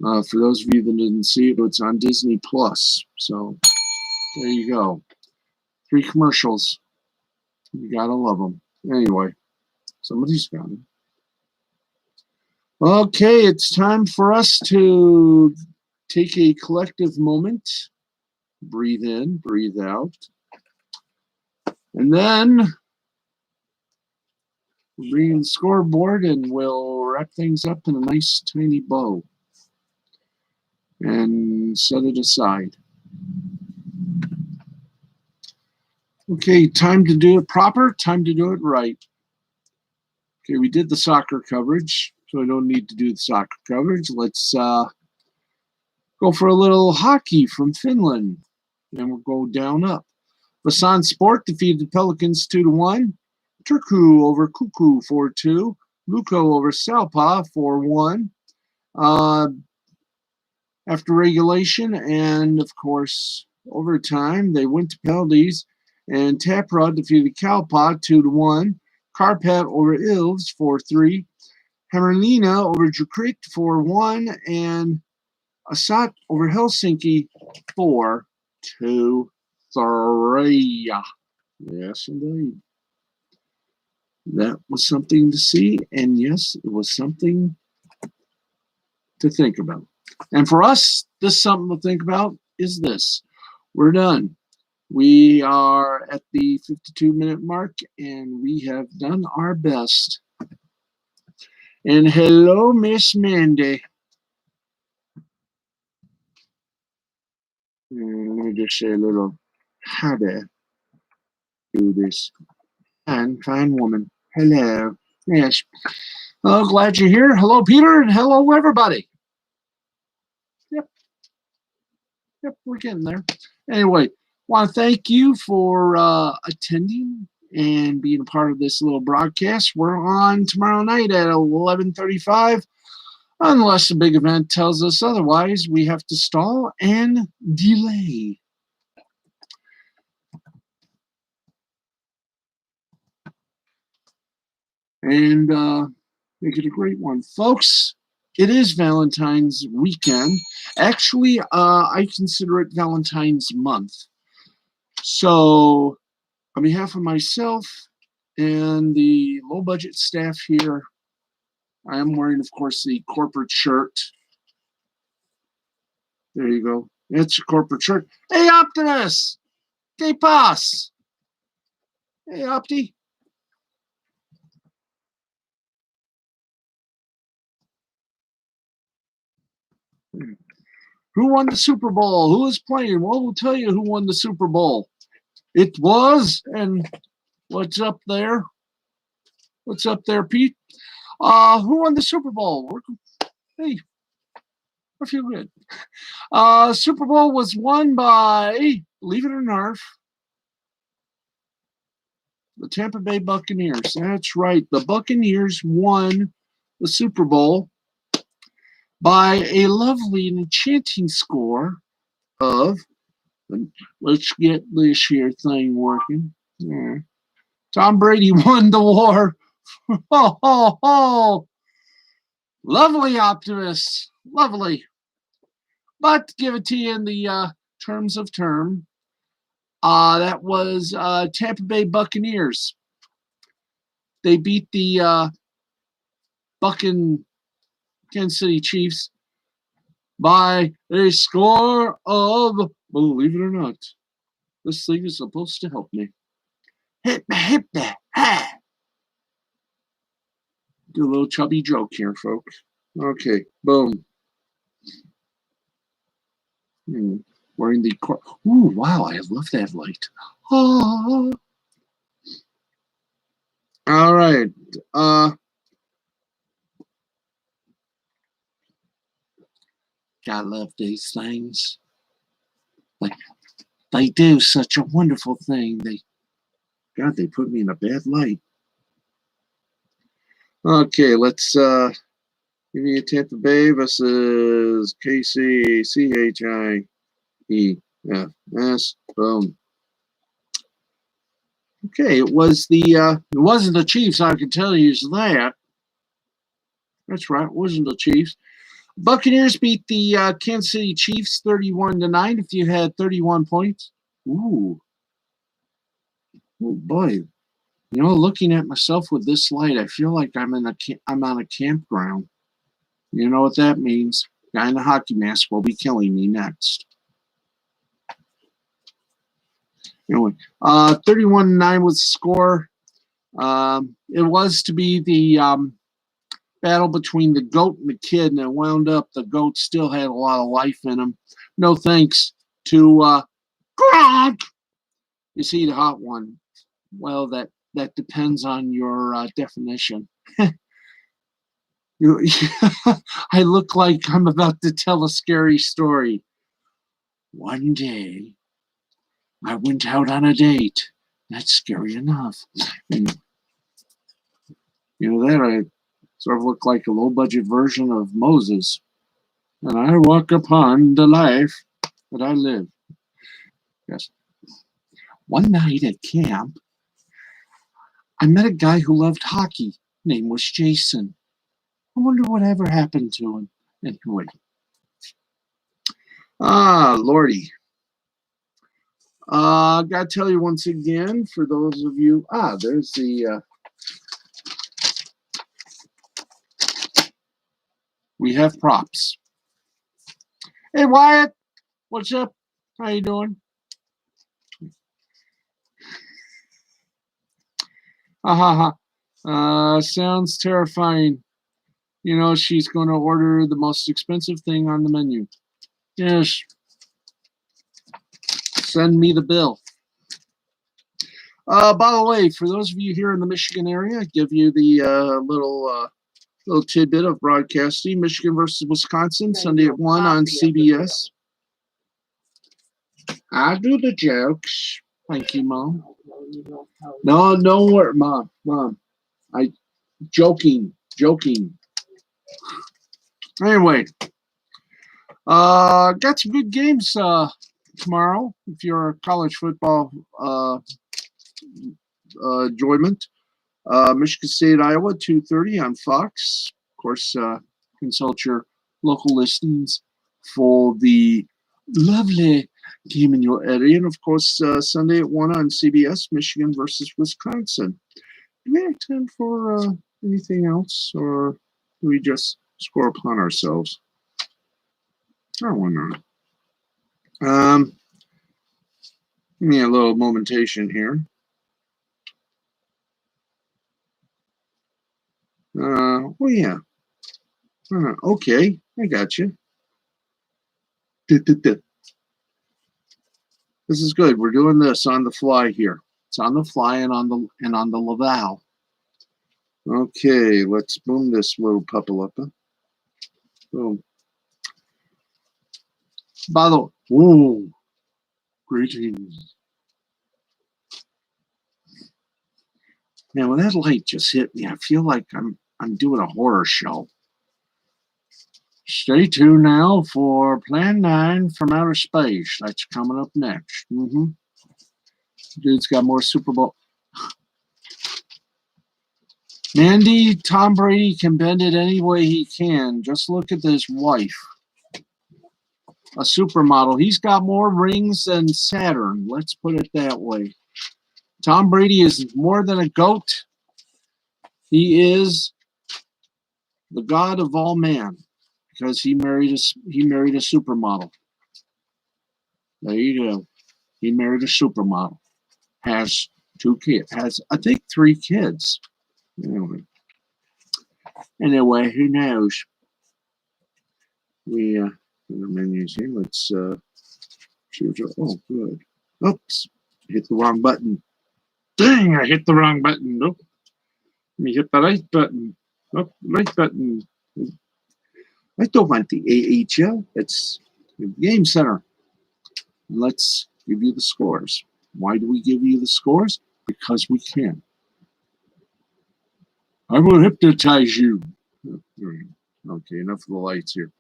For those of you that didn't see it, it's on Disney Plus. So there you go. 3 commercials. You gotta love them. Anyway, somebody's got them. Okay, it's time for us to take a collective moment. Breathe in, breathe out. And then we'll bring in the scoreboard and we'll wrap things up in a nice tiny bow and set it aside. Okay, time to do it proper, time to do it right. Okay, we did the soccer coverage, so I don't need to do the soccer coverage. Let's go for a little hockey from Finland, and we'll go down up. Vasan Sport defeated the Pelicans 2-1. Turku over Kuku 4-2. Luko over Salpa 4-1. After regulation and, of course, overtime, they went to penalties, and Taprod defeated Kalpa 2-1. Karpat over Ilves 4-3. Hämeenlinna over Jukrit 4-1. And Asat over Helsinki 4-3. Yes, indeed. That was something to see, and yes, it was something to think about. And for us, this something to think about is this. We're done. We are at the 52-minute mark, and we have done our best. And hello, Miss Mandy. And let me just say a little hi there. Do this. Fine woman. Hello. Yes. Oh, glad you're here. Hello, Peter, and hello, everybody. Yep, we're getting there. Anyway, want to thank you for attending and being a part of this little broadcast. We're on tomorrow night at 11:35. Unless a big event tells us otherwise, we have to stall and delay. And make it a great one. Folks, it is Valentine's weekend. Actually, I consider it Valentine's month. So, on behalf of myself and the low-budget staff here, I am wearing, of course, the corporate shirt. There you go. That's your corporate shirt. Hey, Optimus! ¿Qué pasa? Hey, Opti. Who won the Super Bowl? Who is playing? Well, we'll tell you who won the Super Bowl. It was, and what's up there? What's up there, Pete? Who won the Super Bowl? Hey, I feel good. Super Bowl was won by, believe it or not, the Tampa Bay Buccaneers. That's right. The Buccaneers won the Super Bowl by a lovely and enchanting score of, let's get this here thing working. Yeah. Tom Brady won the war. Ho, ho, ho. Lovely, Optimus. Lovely. But to give it to you in the terms of term, that was Tampa Bay Buccaneers. They beat the Kansas City Chiefs by a score of, believe it or not, this thing is supposed to help me. Hit me, ah. Do a little chubby joke here, folks. Okay, boom. Wearing the ooh, wow, I love that light. Oh. All right. Gotta love these things. Like they do such a wonderful thing. They put me in a bad light. Okay, let's give me a Tampa Bay versus KC CHIEFS. Boom. Okay, it wasn't the Chiefs, I can tell you that. That's right, it wasn't the Chiefs. Buccaneers beat the Kansas City Chiefs 31-9. If you had 31 points. Ooh. Oh boy. You know, looking at myself with this light, I feel like I'm on a campground. You know what that means? Guy in a hockey mask will be killing me next. Anyway, 31-9 was the score. It was to be the battle between the goat and the kid, and it wound up the goat still had a lot of life in him. No thanks to Gronk. You see the hot one. Well, that depends on your definition. I look like I'm about to tell a scary story. One day, I went out on a date. That's scary enough. And, you know that I sort of look like a low-budget version of Moses. And I walk upon the life that I live. Yes. One night at camp, I met a guy who loved hockey. Name was Jason. I wonder what ever happened to him. Anyway. Lordy. Gotta tell you once again, for those of you, there's the, we have props. Hey, Wyatt, what's up? How you doing? Sounds terrifying. You know, she's going to order the most expensive thing on the menu. Yes. Send me the bill. By the way, for those of you here in the Michigan area, I give you the little tidbit of broadcasting. Michigan versus Wisconsin, Sunday at 1 on CBS. I do the jokes. Thank you, Mom. No, don't worry, Mom. Joking. Anyway, got some good games tomorrow. If you're a college football enjoyment, Michigan State, Iowa, 2:30 on Fox. Of course, consult your local listings for the lovely game in your area, and of course, Sunday at 1 on CBS, Michigan versus Wisconsin. Do we have time for anything else, or do we just score upon ourselves? Oh, why not? Give me a little momentation here. Oh yeah. Okay, I got you. This is good. We're doing this on the fly here. It's on the fly and on the Laval. Okay, let's boom this little puppaluppa. Boom. By the way, whoa, greetings. Now, when that light just hit me, I feel like I'm doing a horror show. Stay tuned now for Plan 9 from Outer Space. That's coming up next. Dude's got more Super Bowl. Mandy, Tom Brady can bend it any way he can. Just look at his wife. A supermodel. He's got more rings than Saturn. Let's put it that way. Tom Brady is more than a GOAT. He is the God of all man. because he married a supermodel. There you go. He married a supermodel. Has 2 kids. Has, I think, 3 kids. Anyway, who knows? We the menus here. Let's choose. Oh, good. Oops, hit the wrong button. Dang, I hit the wrong button. Nope. Let me hit the right button. Oh, right button. I don't want the AHL. It's the Game Center. Let's give you the scores. Why do we give you the scores? Because we can. I will hypnotize you. Okay, enough of the lights here.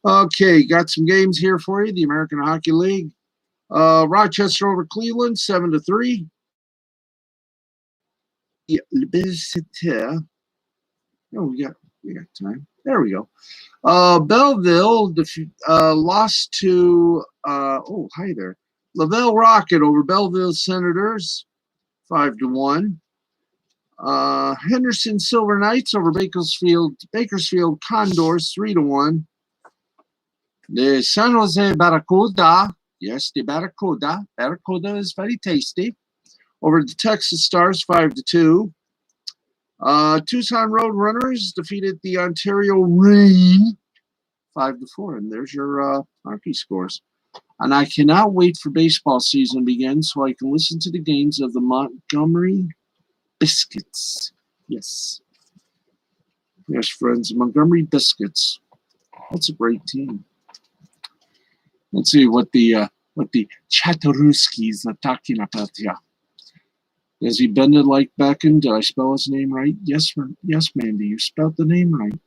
Okay, got some games here for you. The American Hockey League. Rochester over Cleveland, 7-3. Oh, we got time. There we go. Belleville lost to hi there. Lavelle Rocket over Belleville Senators, 5-1. Henderson Silver Knights over Bakersfield Condors, 3-1. The San Jose Barracuda, yes, the Barracuda is very tasty, over the Texas Stars, 5-2. Tucson Road Runners defeated the Ontario Reign, 5-4, and there's your hockey scores. And I cannot wait for baseball season to begin so I can listen to the games of the Montgomery Biscuits. Yes, friends, Montgomery Biscuits. That's a great team. Let's see what the Chataruskis are talking about here. Does he bend it like Beckham? Did I spell his name right? Yes, Mandy, you spelled the name right.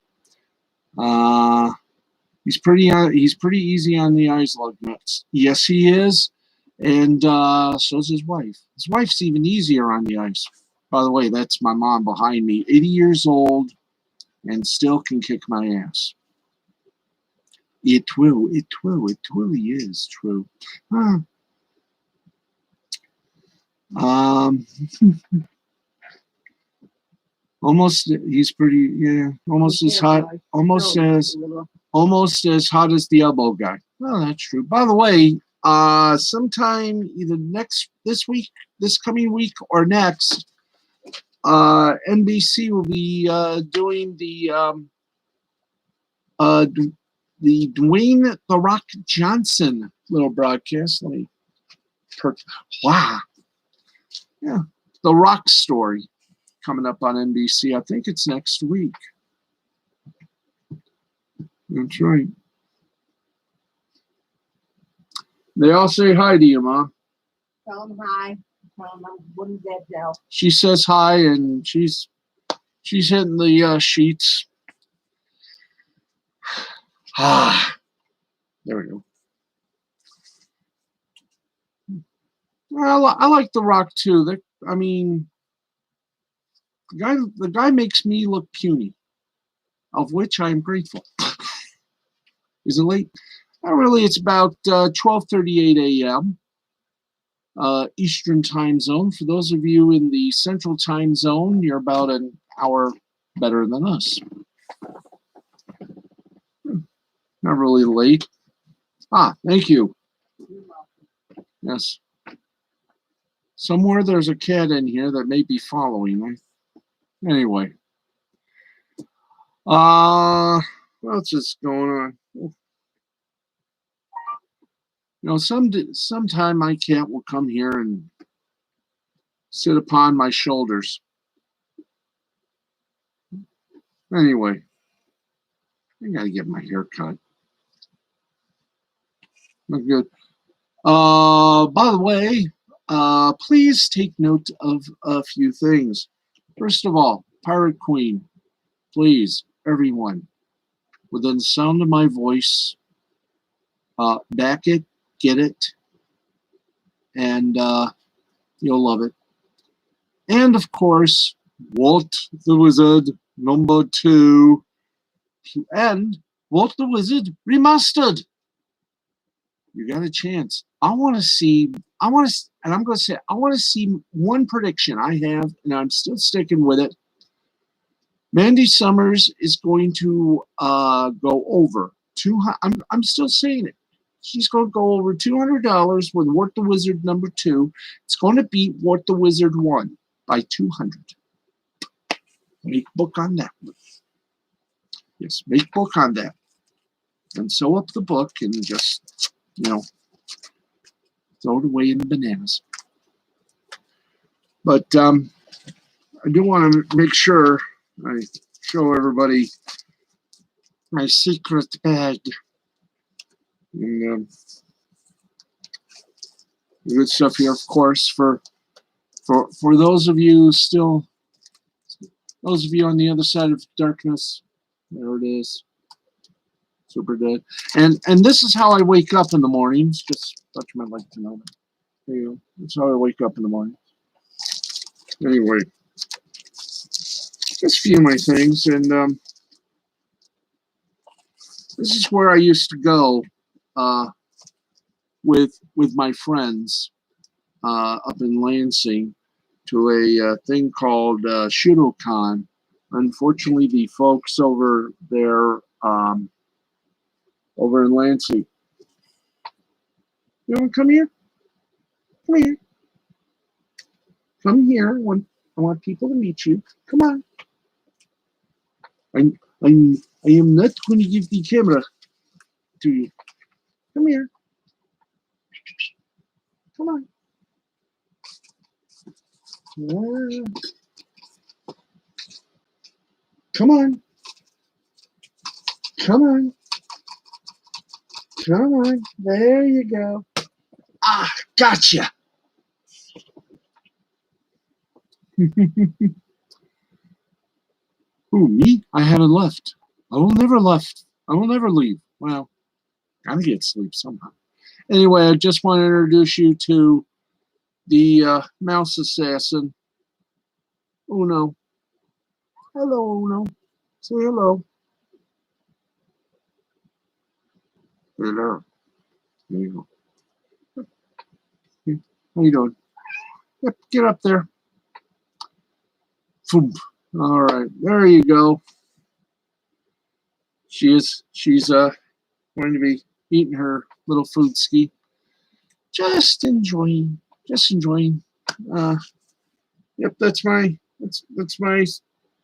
He's pretty easy on the eyes, lug nuts. Yes, he is, and so's his wife. His wife's even easier on the ice. By the way, that's my mom behind me, 80 years old, and still can kick my ass. It really is true. Almost, he's pretty, yeah, almost as hot as the elbow guy. Well, that's true. By the way, sometime either this coming week or next, NBC will be doing the Dwayne "The Rock" Johnson little broadcast. Wow. Yeah, The Rock story coming up on NBC. I think it's next week. That's right. They all say hi to you, Mom. Tell them hi. Tell them I'm one dead now. She says hi, and she's hitting the sheets. There we go. Well, I like The Rock too. The guy makes me look puny, of which I am grateful. Is it late? Not really. It's about 12:38 a.m. Eastern time zone. For those of you in the Central time zone, you're about an hour better than us. Not really late. Thank you. Yes. Somewhere there's a cat in here that may be following me. Anyway. What's just going on? Sometime my cat will come here and sit upon my shoulders. Anyway, I gotta get my hair cut. Not good. By the way, please take note of a few things. First of all, Pirate Queen, please, everyone, within the sound of my voice, back it, get it, and you'll love it. And of course, Walt the Wizard #2 and Walt the Wizard Remastered. You got a chance. I want to see one prediction I have, and I'm still sticking with it. Mandy Summers is going to go over two. I'm still saying it. She's going to go over $200 with Wart the Wizard #2. It's going to beat Wart the Wizard 1 by 200. Make book on that. Yes, make book on that. And sew up the book and just, throw it away in the bananas. But I do want to make sure I show everybody my secret bag. And good stuff here, of course, for those of you those of you on the other side of darkness. There it is. Super good. And this is how I wake up in the mornings. Just thought you might like to know that. There you go. That's how I wake up in the morning. Anyway, just a few of my things, and this is where I used to go with my friends up in Lansing to a thing called Shudokan. Unfortunately, the folks over there over in Lansing. You want to come here? Come here. Come here. I want people to meet you. Come on. I am not going to give the camera to you. Come here. Come on. Come on. Come on. Come on. There you go. Ah, gotcha. Who, me? I haven't left. I will never left. I will never leave. Well, gotta get sleep somehow. Anyway, I just want to introduce you to the mouse assassin, Uno. Hello, Uno. Say hello. Hello. There you go. How you doing? Yep, get up there. Boom. All right, there you go. She's going to be eating her little food ski. Just enjoying. Yep, that's my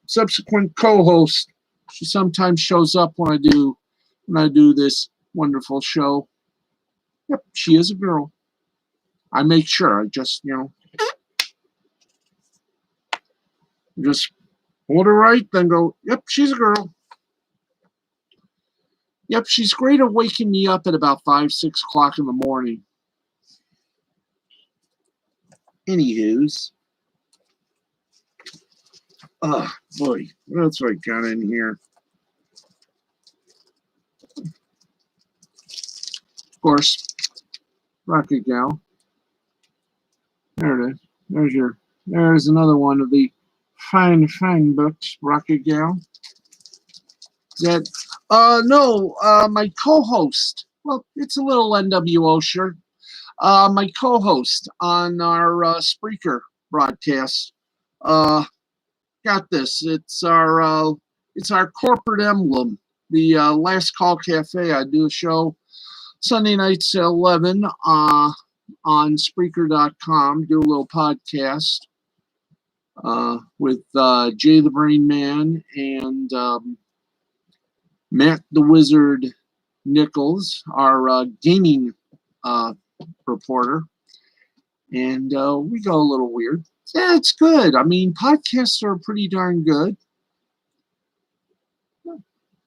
subsequent co-host. She sometimes shows up when I do this wonderful show. Yep, she is a girl. I make sure. I just just hold her right, then go. Yep, she's a girl. Yep, she's great at waking me up at about 5, 6 o'clock in the morning. Anywho's. Oh, boy. What else have I got in here? Of course, Rocket Gal. There it is. There's another one of the fine books, Rocket Gal. That, no, my co-host. Well, it's a little NWO shirt. My co-host on our Spreaker broadcast got this. It's our corporate emblem. The Last Call Cafe. I do a show Sunday nights at 11 on Spreaker.com. Do a little podcast with Jay the Brain Man and Matt the Wizard Nichols, our gaming reporter, and we go a little weird. Yeah, it's good. I mean, podcasts are pretty darn good.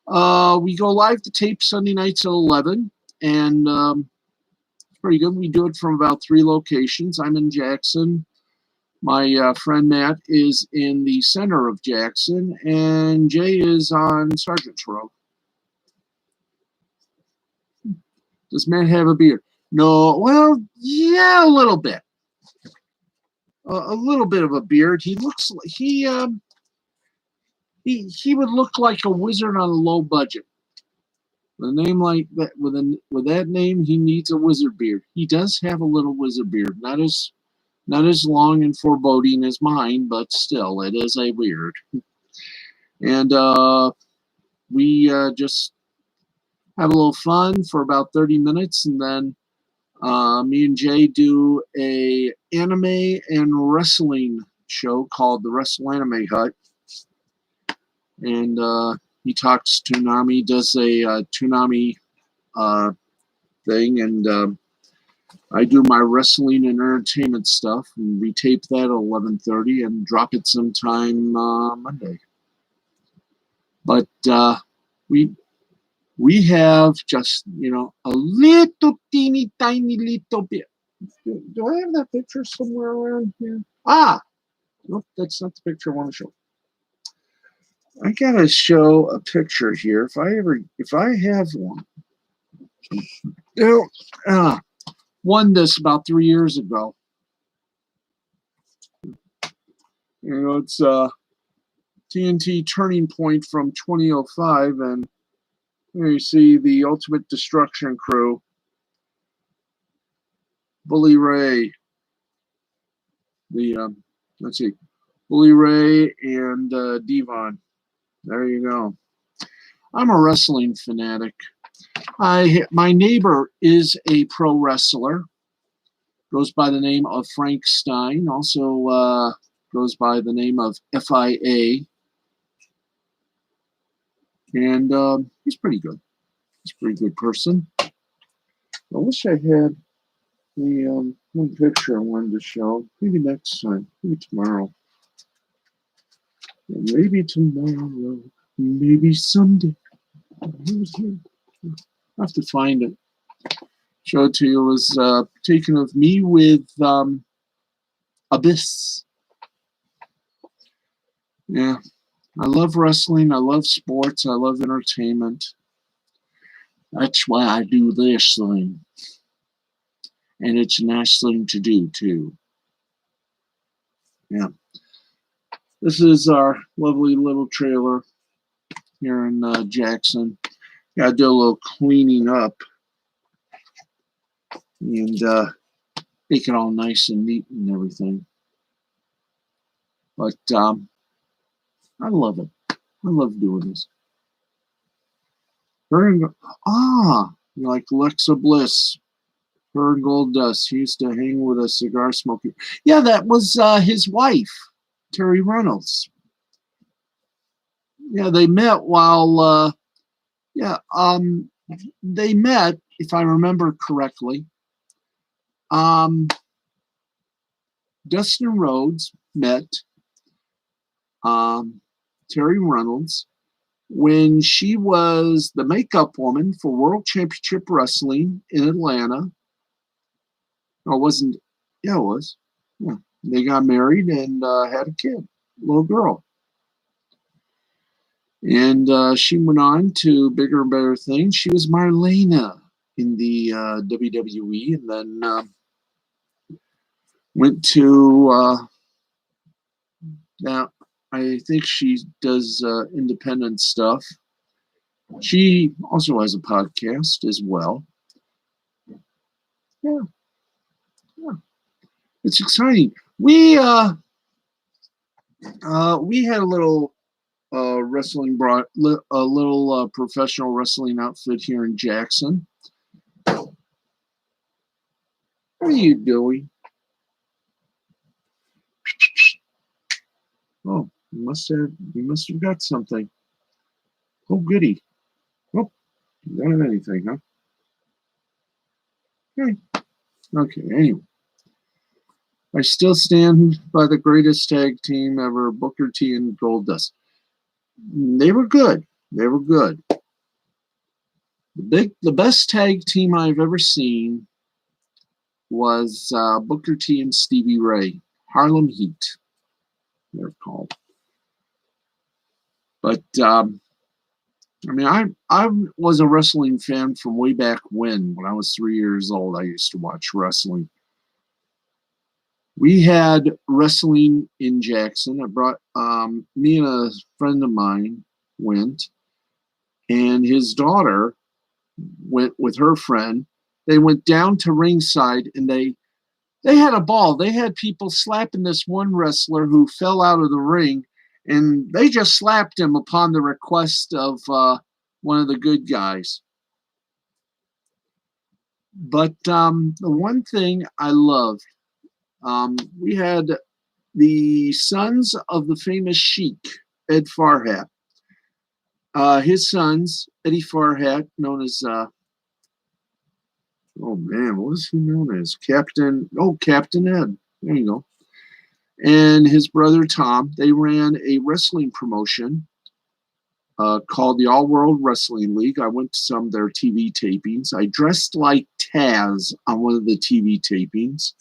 We go live to tape Sunday nights at 11, and it's pretty good. We do it from about 3 locations. I'm in Jackson. My friend Matt is in the center of Jackson, and Jay is on Sergeant's Road. Does Matt have a beard? No. Well, yeah, a little bit. A little bit of a beard. He looks like he would look like a wizard on a low budget. With a name like that, with that name, he needs a wizard beard. He does have a little wizard beard, not as long and foreboding as mine, but still, it is a beard. And we just have a little fun for about 30 minutes, and then me and Jay do a anime and wrestling show called the Wrestle Anime Hut. And he talks to Toonami, does a Toonami thing, and I do my wrestling and entertainment stuff, and we tape that at 11:30 and drop it sometime Monday. But we have just, a little teeny tiny little bit. Do I have that picture somewhere around here? Ah, nope, that's not the picture I want to show. I gotta show a picture here if I have one. Won this about 3 years ago. It's TNT Turning Point from 2005, and here you see the Ultimate Destruction Crew, Bully Ray, let's see, Bully Ray and Devon. There you go. I'm a wrestling fanatic. My neighbor is a pro wrestler. Goes by the name of Frank Stein. Also goes by the name of FIA. And he's pretty good. He's a pretty good person. I wish I had the one picture I wanted to show. Maybe next time. Maybe tomorrow. Maybe tomorrow. Maybe someday. I have to find it. Show it to you. It was taken of me with Abyss. Yeah. I love wrestling. I love sports. I love entertainment. That's why I do this thing. And it's a nice thing to do, too. Yeah. This is our lovely little trailer here in Jackson. Got to do a little cleaning up and make it all nice and neat and everything. But I love it. I love doing this. Like Alexa Bliss. Her and Gold Dust. He used to hang with a cigar smoker. Yeah, that was his wife, Terry Reynolds. Yeah, they met while, they met, if I remember correctly. Dustin Rhodes met Terry Reynolds when she was the makeup woman for World Championship Wrestling in Atlanta. No, it wasn't. Yeah, it was. Yeah. They got married and had a kid, little girl. And she went on to bigger and better things. She was Marlena in the WWE, and then went to now I think she does independent stuff. She also has a podcast as well. Yeah. It's exciting. We had a little wrestling a little professional wrestling outfit here in Jackson. What are you doing? Oh, you must have got something. Oh, goody. Oh, you don't have anything, huh? Okay, anyway. I still stand by the greatest tag team ever, Booker T and Goldust. They were good. The best tag team I've ever seen was Booker T and Stevie Ray, Harlem Heat, they're called. But I was a wrestling fan from way back when I was 3 years old. I used to watch wrestling. We had wrestling in Jackson. I brought me and a friend of mine went, and his daughter went with her friend. They went down to ringside, and they had a ball. They had people slapping this one wrestler who fell out of the ring, and they just slapped him upon the request of one of the good guys. But the one thing I loved, we had the sons of the famous Sheik, Ed Farhat. His sons, Eddie Farhat, known as, oh man, what was he known as? Captain Ed. There you go. And his brother Tom, they ran a wrestling promotion called the All World Wrestling League. I went to some of their TV tapings. I dressed like Taz on one of the TV tapings.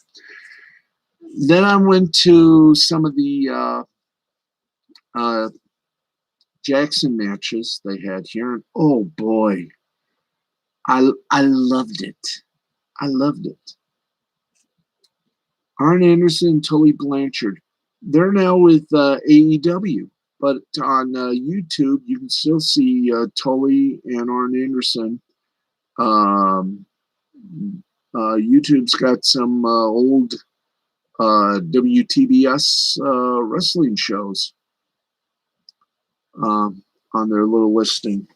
Then I went to some of the Jackson matches they had here. And oh boy, I loved it. I loved it. Arn Anderson and Tully Blanchard. They're now with AEW, but on YouTube you can still see Tully and Arn Anderson. YouTube's got some old WTBS wrestling shows on their little listing.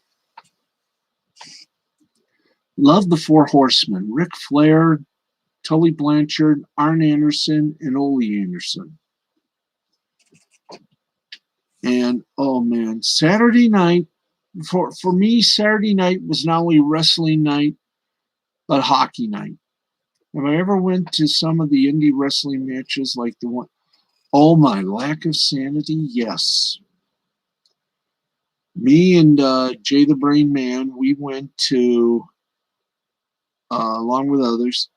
Love the Four Horsemen: Ric Flair, Tully Blanchard, Arn Anderson, and Ole Anderson. And oh man, Saturday night, for me, Saturday night was not only wrestling night, but hockey night. Have I ever went to some of the indie wrestling matches like the one? Oh, my lack of sanity, yes. Me and Jay the Brain Man, we went to, along with others,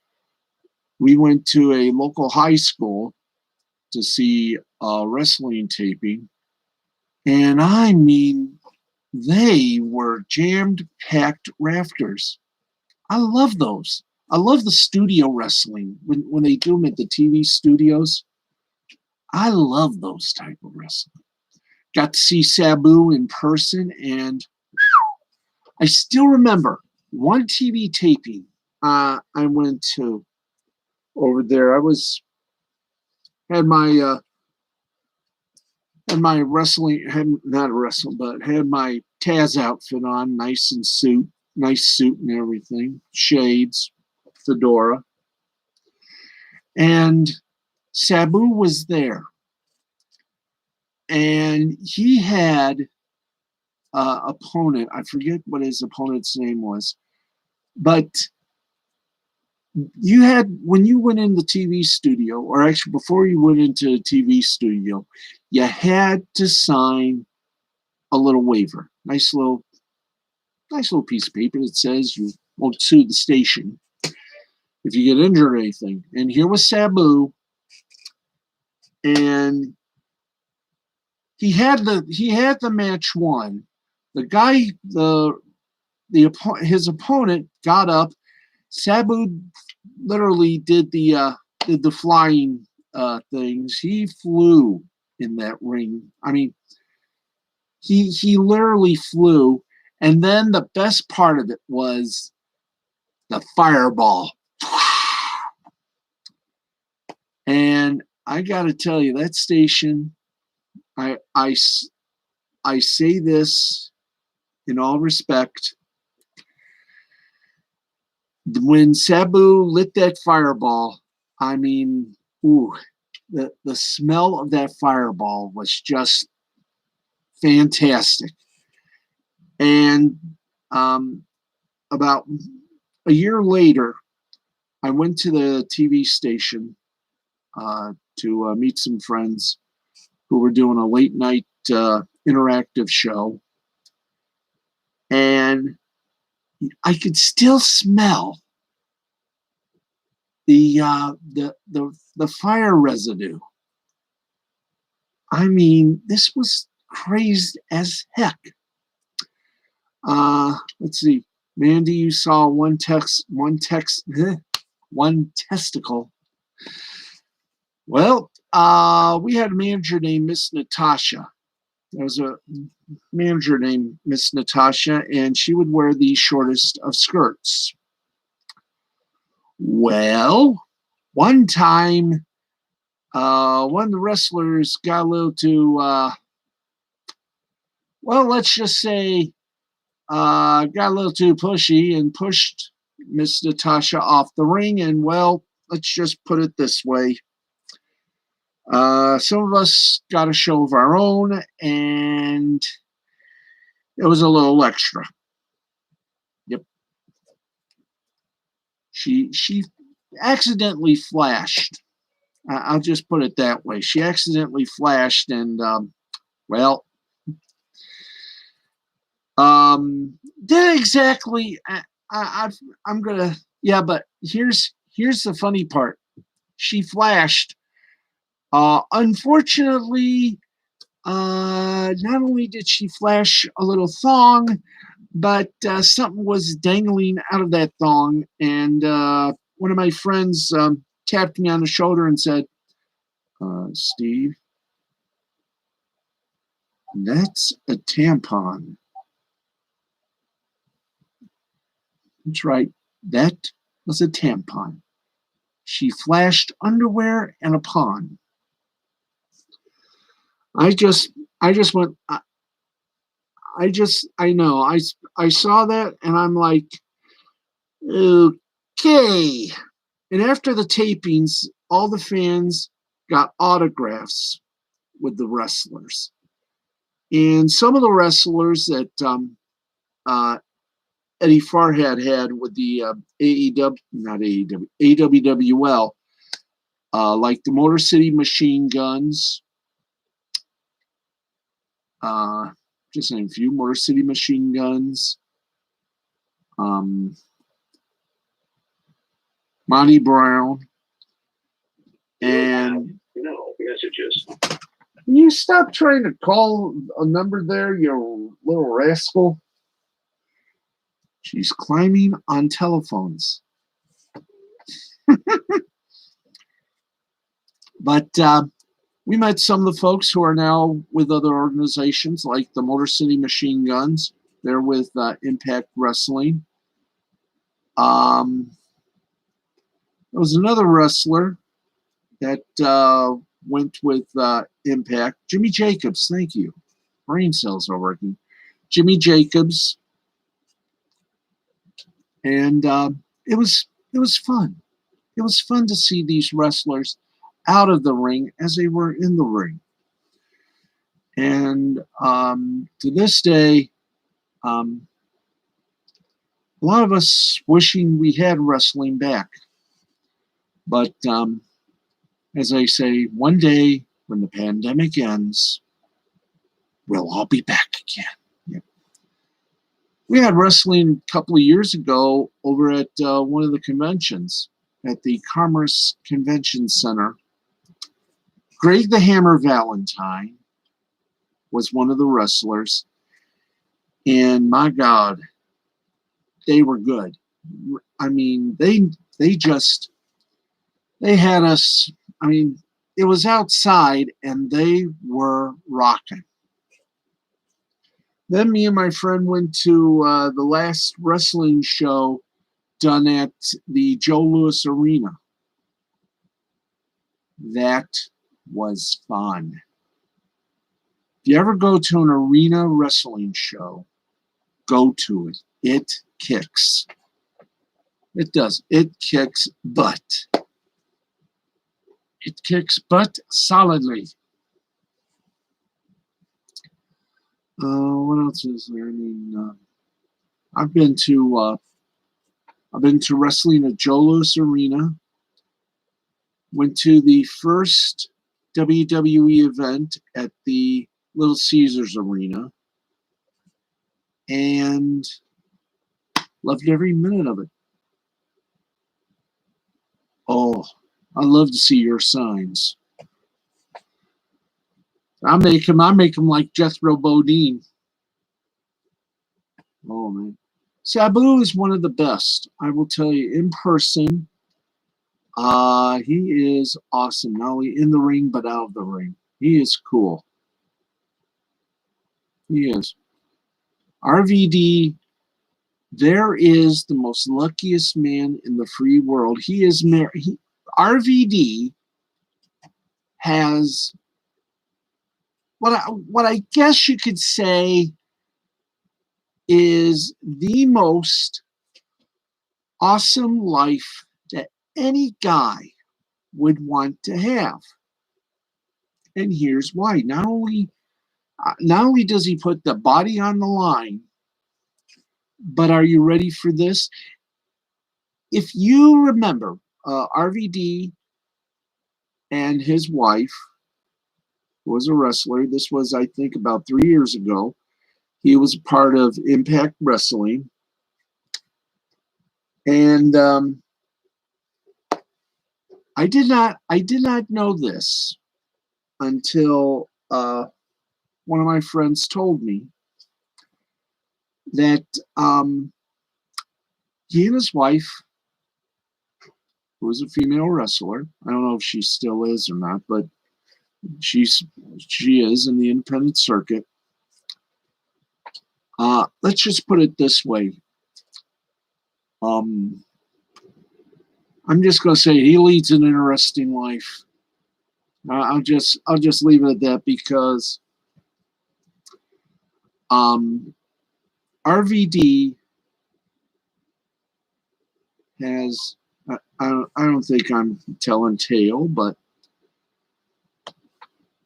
we went to a local high school to see a wrestling taping. And I mean, they were jammed-packed rafters. I love those. I love the studio wrestling when they do them at the TV studios. I love those type of wrestling. Got to see Sabu in person, and I still remember one TV taping I went to over there. I had my wrestling, had not wrestling, but had my Taz outfit on, nice suit and everything, shades, fedora, and Sabu was there, and he had opponent. I forget what his opponent's name was, but you had, when you went in the TV studio, or actually before you went into the TV studio, you had to sign a little waiver, nice little piece of paper that says you won't sue the station if you get injured or anything. And here was Sabu, and he had the match won. The guy, his opponent got up. Sabu literally did the flying things. He flew in that ring. I mean, he literally flew. And then the best part of it was the fireball. And I got to tell you, that station, I say this in all respect. When Sabu lit that fireball, I mean, ooh, the smell of that fireball was just fantastic. And about a year later, I went to the TV station to meet some friends who were doing a late night interactive show. And I could still smell the fire residue. I mean, this was crazy as heck. Let's see, Mandy, you saw one testicle. Well, we had a manager named Miss Natasha. There was a manager named Miss Natasha, and she would wear the shortest of skirts. Well, one time, one of the wrestlers got a little too well, let's just say, got a little too pushy and pushed Miss Natasha off the ring. And well, let's just put it this way. Some of us got a show of our own, and it was a little extra. Yep. She accidentally flashed. I'll just put it that way. She accidentally flashed, and well, didn't exactly. I'm gonna. Yeah, but here's the funny part. She flashed. Unfortunately, not only did she flash a little thong, but something was dangling out of that thong, and one of my friends tapped me on the shoulder and said, "Steve, that's a tampon." That's right. That was a tampon. She flashed underwear and a pond. I just, I just went. I know. I saw that and I'm like, okay. And after the tapings, all the fans got autographs with the wrestlers, and some of the wrestlers that uh, Eddie Farhad had with the AEW, not AEW, AWWL, like the Motor City Machine Guns, uh, just name a few, Motor City Machine Guns, um, Monty Brown, and no messages. can you stop trying to call a number there, you little rascal? She's climbing on telephones. But we met some of the folks who are now with other organizations like the Motor City Machine Guns. They're with Impact Wrestling. There was another wrestler that went with Impact. Jimmy Jacobs, thank you. Brain cells are working. Jimmy Jacobs, and it was fun. It was fun to see these wrestlers out of the ring as they were in the ring. And to this day, a lot of us wishing we had wrestling back. But as I say, one day when the pandemic ends, we'll all be back again. Yeah. We had wrestling a couple of years ago over at one of the conventions at the Commerce Convention Center. Greg the Hammer Valentine was one of the wrestlers. And my God, they were good. I mean, they had us. I mean, it was outside and they were rocking. Then me and my friend went to the last wrestling show done at the Joe Louis Arena. That was fun. If you ever go to an arena wrestling show, go to it. It kicks. It does. It kicks butt. It kicks butt solidly. What else is there? I mean, I've been to wrestling at Joe Louis Arena. Went to the first WWE event at the Little Caesars Arena, and loved every minute of it. Oh, I love to see your signs. I make them like Jethro Bodine. Oh man, Sabu is one of the best. I will tell you in person. He is awesome. Not only in the ring but out of the ring. He is cool. He is. RVD. There is the most luckiest man in the free world. He is married. RVD has, what I guess you could say is the most awesome life that any guy would want to have. And here's why. Not only does he put the body on the line, but are you ready for this? If you remember, RVD and his wife was a wrestler. This was, I think, about 3 years ago. He was a part of Impact Wrestling. And I did not know this until one of my friends told me that he and his wife, who was a female wrestler, I don't know if she still is or not, but she is in the independent circuit. Let's just put it this way. I'm just going to say he leads an interesting life. I'll just leave it at that because RVD has, I don't think I'm telling tale, but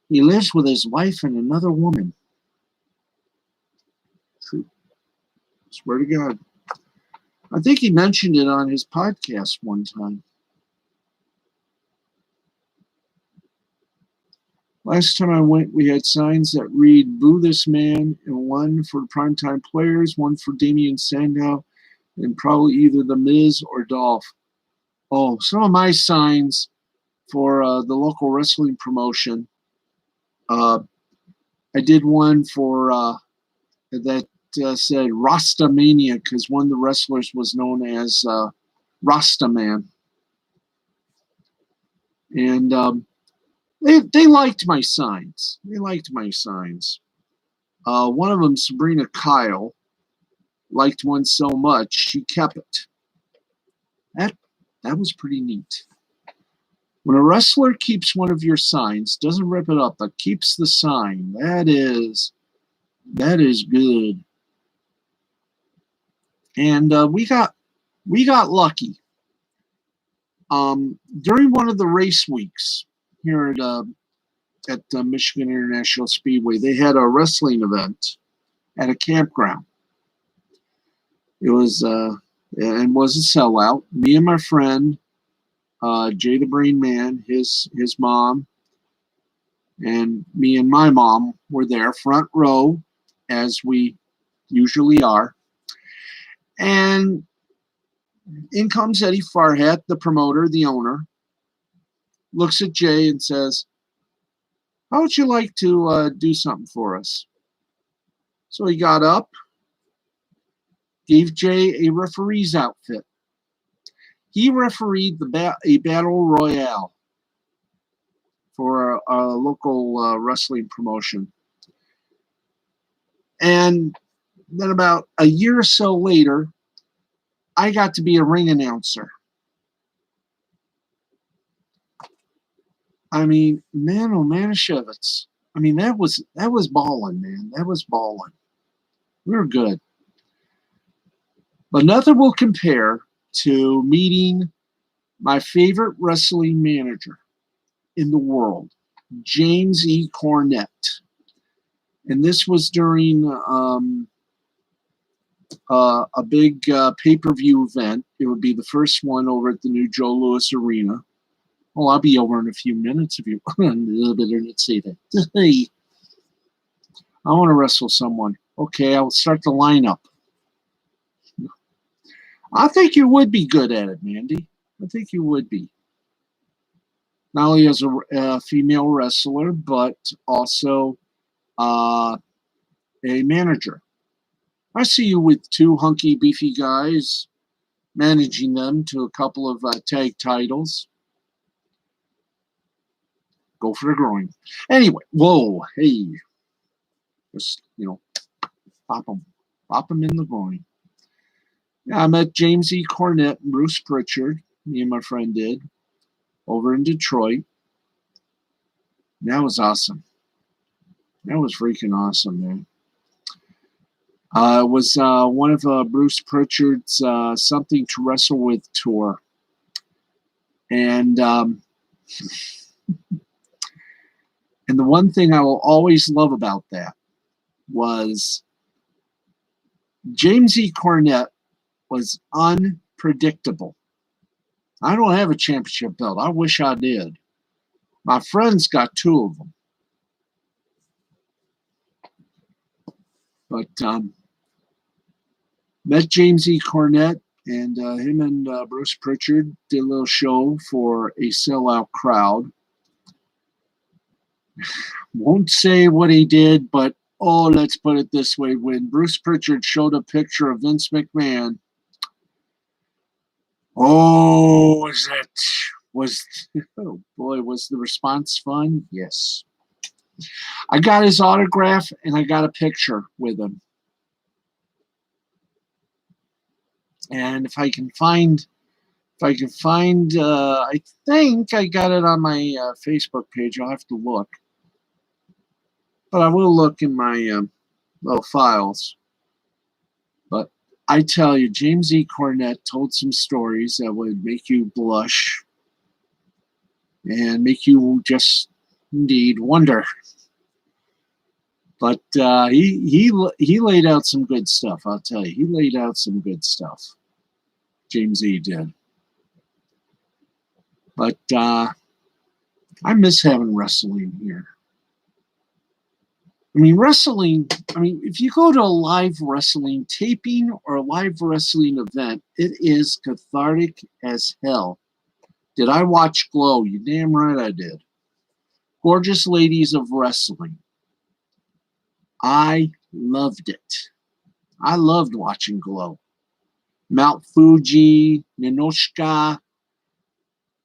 he lives with his wife and another woman. Swear to God. I think he mentioned it on his podcast one time. Last time I went, we had signs that read, "Boo this man," and one for primetime players, one for Damian Sandow, and probably either The Miz or Dolph. Oh, some of my signs for the local wrestling promotion. I did one for that said Rasta Mania because one of the wrestlers was known as Rasta Man. And they liked my signs. One of them, Sabrina Kyle, liked one so much she kept it. That was pretty neat. When a wrestler keeps one of your signs, doesn't rip it up, but keeps the sign, that is good. And we got lucky. During one of the race weeks here at Michigan International Speedway, they had a wrestling event at a campground. It was a sellout. Me and my friend Jay the Brain Man, his mom, and me and my mom were there, front row, as we usually are. And in comes Eddie Farhat, the promoter, the owner, looks at Jay and says, "How would you like to do something for us?" So he got up, gave Jay a referee's outfit. He refereed a battle royale for a local wrestling promotion. And then about a year or so later, I got to be a ring announcer. I mean, man, oh Manischewitz. I mean, that was balling, man. That was balling. We were good. But nothing will compare to meeting my favorite wrestling manager in the world, James E. Cornette. And this was during a big pay-per-view event. It would be the first one over at the new Joe Louis Arena. Well, I'll be over in a few minutes if you want a little bit to say that. Hey, I want to wrestle someone. Okay, I'll start the lineup. I think you would be good at it, Mandy. I think you would be. Not only as a female wrestler, but also a manager. I see you with two hunky, beefy guys managing them to a couple of tag titles. Go for the groin. Anyway, whoa, hey. Just, pop them in the groin. Yeah, I met James E. Cornette and Bruce Pritchard, me and my friend did, over in Detroit. That was awesome. That was freaking awesome, man. It was one of Bruce Pritchard's Something to Wrestle With tour. And the one thing I will always love about that was James E. Cornette was unpredictable. I don't have a championship belt. I wish I did. My friends got 2 of them. But met James E. Cornette, and him and Bruce Pritchard did a little show for a sellout crowd. Won't say what he did, but let's put it this way. When Bruce Pritchard showed a picture of Vince McMahon, oh boy, was the response fun? Yes. I got his autograph and I got a picture with him. And if I can find, I think I got it on my Facebook page. I'll have to look. But I will look in my little files. But I tell you, James E. Cornette told some stories that would make you blush and make you just indeed wonder. But he laid out some good stuff, I'll tell you. He laid out some good stuff. James E. did. But I miss having wrestling here. I mean, if you go to a live wrestling taping or a live wrestling event, it is cathartic as hell. Did I watch Glow? You damn right I did. Gorgeous Ladies of Wrestling. I loved it. I loved watching Glow. Mount Fuji, Ninoshka,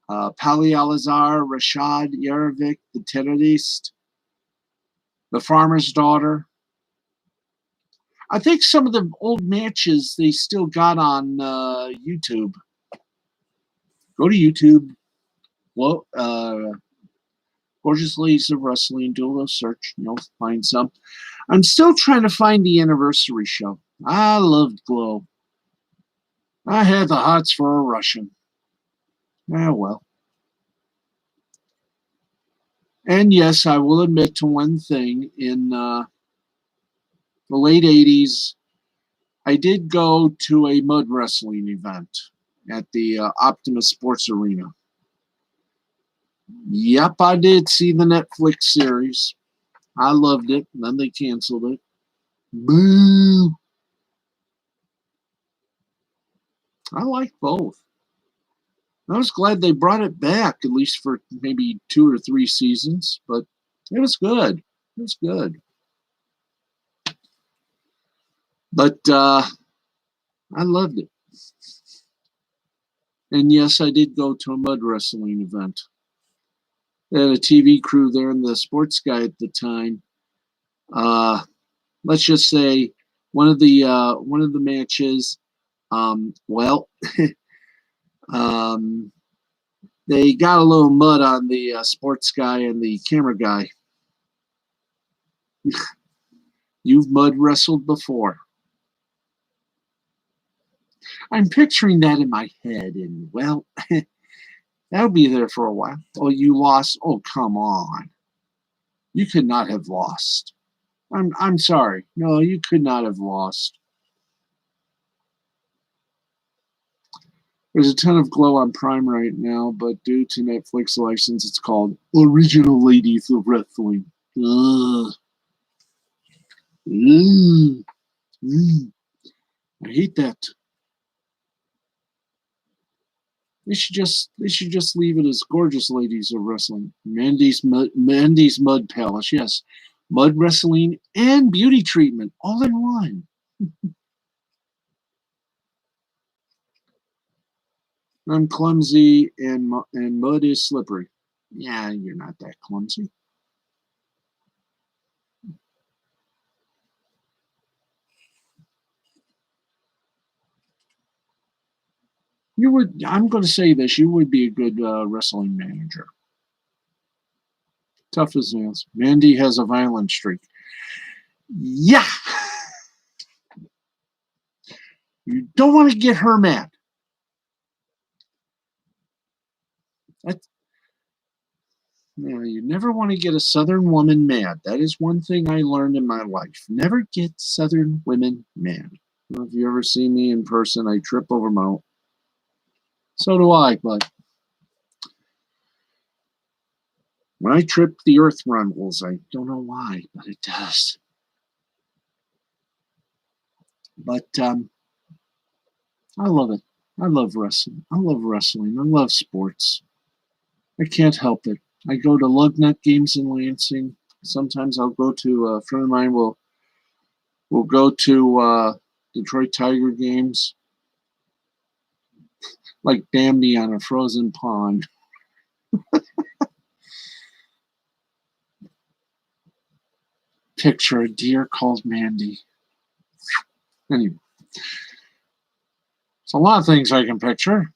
Pali Alazar, Rashad Yarovic, The Terrorist, The Farmer's Daughter. I think some of the old matches they still got on YouTube. Go to YouTube. Well, Gorgeous Ladies of Wrestling. Do a little search. You'll find some. I'm still trying to find the anniversary show. I loved Glow. I had the hots for a Russian. Well. And yes, I will admit to one thing. In the late 80s, I did go to a mud wrestling event at the Optimus Sports Arena. Yep, I did see the Netflix series. I loved it. Then they canceled it. Boo! I liked both. I was glad they brought it back, at least for maybe 2 or 3 seasons, but it was good. It was good. But I loved it. And yes, I did go to a mud wrestling event. They had a TV crew there and the sports guy at the time. Let's just say one of the matches, they got a little mud on the sports guy and the camera guy. You've mud wrestled before. I'm picturing that in my head, and well, that'll be there for a while. Oh, you lost? Oh, come on. You could not have lost. I'm sorry. No, you could not have lost. There's a ton of Glow on Prime right now, but due to Netflix license, it's called Original Ladies of Wrestling. Ugh. Ugh. Ugh. I hate that. They should just leave it as Gorgeous Ladies of Wrestling. Mandy's Mud Palace, yes. Mud wrestling and beauty treatment all in one. I'm clumsy and mud is slippery. Yeah, you're not that clumsy. You would. I'm going to say this. You would be a good wrestling manager. Tough as nails. Mandy has a violent streak. Yeah, you don't want to get her mad. That's, you never want to get a Southern woman mad. That is one thing I learned in my life. Never get Southern women mad. I don't know if you ever see me in person, I trip over my own. So do I, but when I trip, the earth rumbles. I don't know why, but it does. But I love it. I love wrestling. I love wrestling. I love sports. I can't help it. I go to Lugnut games in Lansing. Sometimes I'll go to a friend of mine will go to Detroit Tiger games, like Bambi on a frozen pond. Picture a deer called Mandy. Anyway, it's a lot of things I can picture.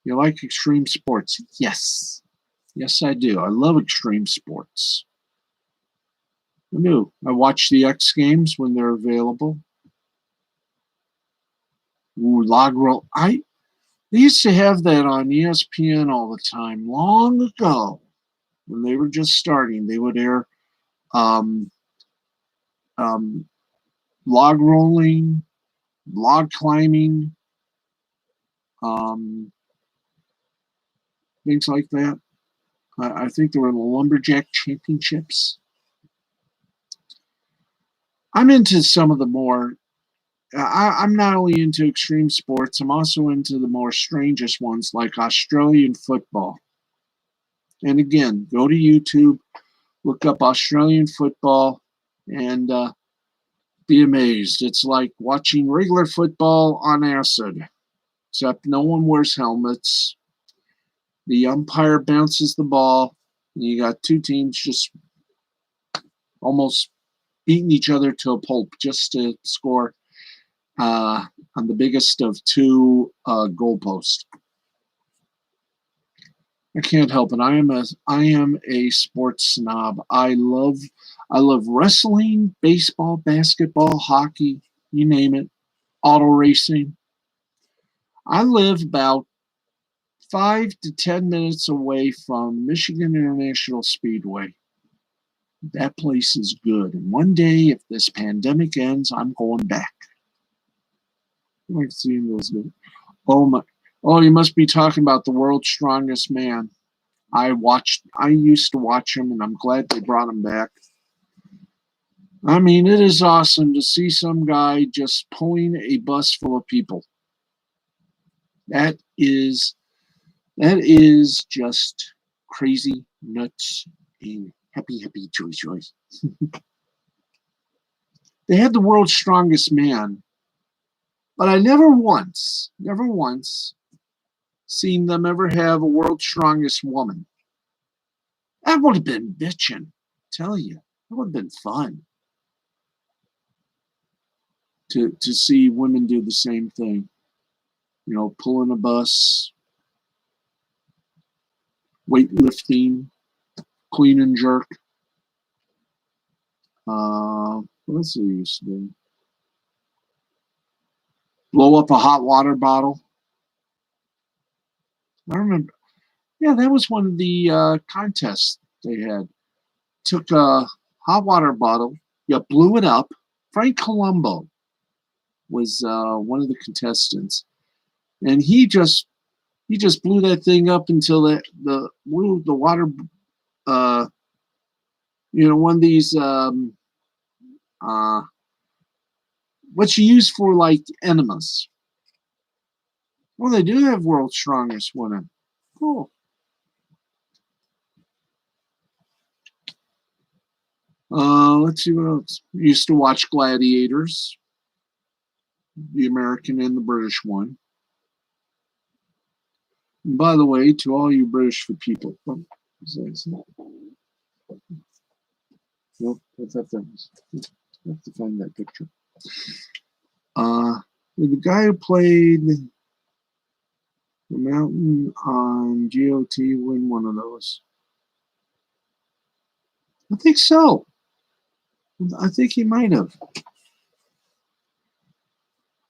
You like extreme sports? Yes. Yes, I do. I love extreme sports. I do. I watch the X Games when they're available. Ooh, log roll. They used to have that on ESPN all the time. Long ago, when they were just starting, they would air um, um, log rolling, log climbing, um, things like that. I think there were the lumberjack championships. I'm into some of the more. I'm not only into extreme sports. I'm also into the more strangest ones, like Australian football. And again, go to YouTube, look up Australian football, and be amazed. It's like watching regular football on acid, except no one wears helmets. The umpire bounces the ball, and you got two teams just almost beating each other to a pulp just to score uh, on the biggest of two goalposts. I can't help it. I am a sports snob. I love wrestling, baseball, basketball, hockey, you name it, auto racing. I live about 5 to 10 minutes away from Michigan International Speedway. That place is good. And one day, if this pandemic ends, I'm going back. I like seeing those. Oh my! Oh, you must be talking about the world's strongest man. I used to watch him, and I'm glad they brought him back. I mean, it is awesome to see some guy just pulling a bus full of people. That is that is just crazy, nuts, and happy, happy, joy, joy. They had the world's strongest man, but I never once seen them ever have a world's strongest woman. That would have been bitching, tell you. That would have been fun to see women do the same thing. You know, pulling a bus, weightlifting, clean and jerk. What else did he used to do? Blow up a hot water bottle. I remember. Yeah, that was one of the contests they had. Took a hot water bottle, you blew it up. Frank Colombo was one of the contestants, and he just blew that thing up until the water, uh, one of these uh, what you use for like enemas. Well, they do have world's strongest women. Cool. Let's see what else. I used to watch Gladiators, the American and the British one. And by the way, to all you British people, nope, that's have to find that picture. The guy who played the Mountain on GOT win one of those. I think so. I think he might have.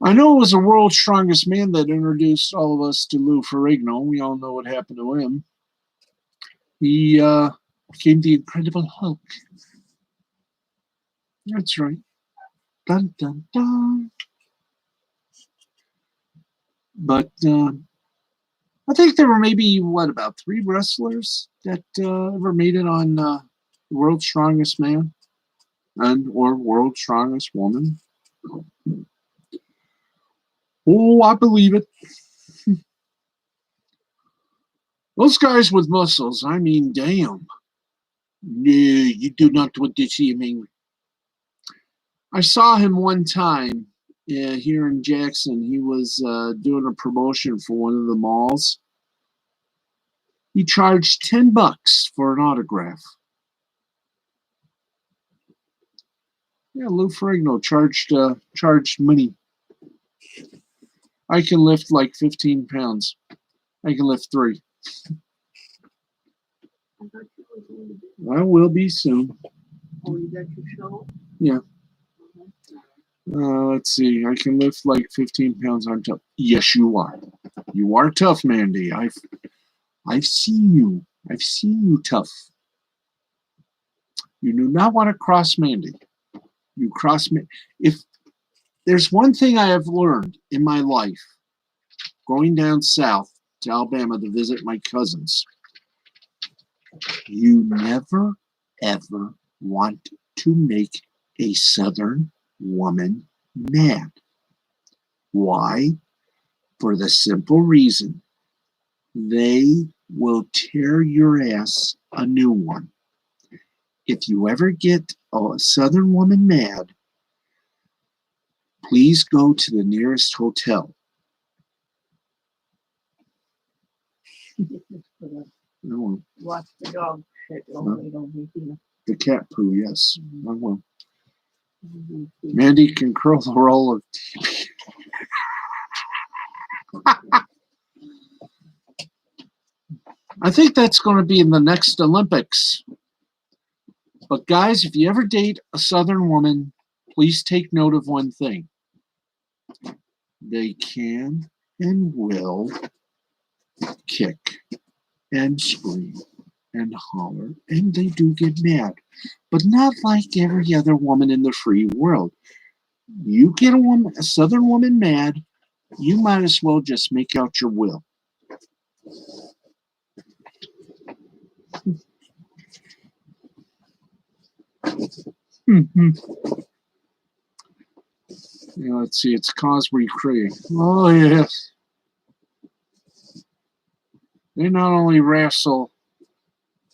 I know it was the world's strongest man that introduced all of us to Lou Ferrigno. We all know what happened to him. He became the Incredible Hulk. That's right. Dun, dun, dun. But I think there were maybe, about 3 wrestlers that ever made it on World's Strongest Man and or World's Strongest Woman. Oh, I believe it. Those guys with muscles, I mean, damn. No, you do not want to see him angry. I saw him one time here in Jackson. He was doing a promotion for one of the malls. He charged $10 for an autograph. Yeah, Lou Ferrigno charged money. I can lift like 15 pounds. I can lift 3. I will be soon. Oh, you got your show? Yeah. Let's see. I can lift like 15 pounds. I'm tough. Yes, you are. You are tough, Mandy. I've seen you. I've seen you tough. You do not want to cross Mandy. You cross me. If there's one thing I have learned in my life, going down south to Alabama to visit my cousins, you never, ever want to make a Southern woman mad. Why? For the simple reason they will tear your ass a new one. If you ever get a Southern woman mad, please go to the nearest hotel. No, Watch the dog shit. the cat poo, yes. I will. Mandy can curl the roll of TP. I think that's going to be in the next Olympics. But guys, if you ever date a Southern woman, please take note of one thing. They can and will kick and scream and holler, and they do get mad. But not like every other woman in the free world. You get a Southern woman mad, you might as well just make out your will. Yeah, let's see, it's Cosbury Creek. Oh, yes. They not only wrestle,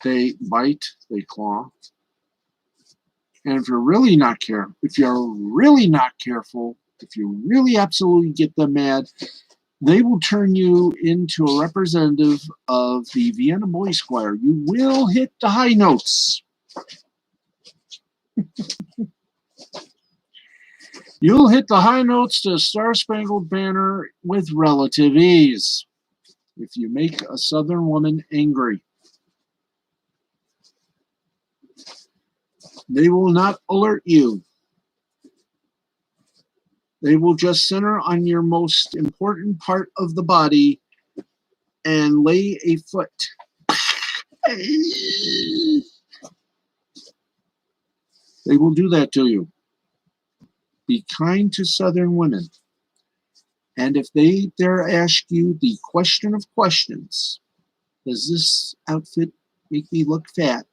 they bite, they claw. And if you're really not careful, if you really absolutely get them mad, they will turn you into a representative of the Vienna Boy Squire. You will hit the high notes. You'll hit the high notes to Star Spangled Banner with relative ease if you make a Southern woman angry. They will not alert you. They will just center on your most important part of the body and lay a foot. They will do that to you. Be kind to Southern women. And if they dare ask you the question of questions, does this outfit make me look fat?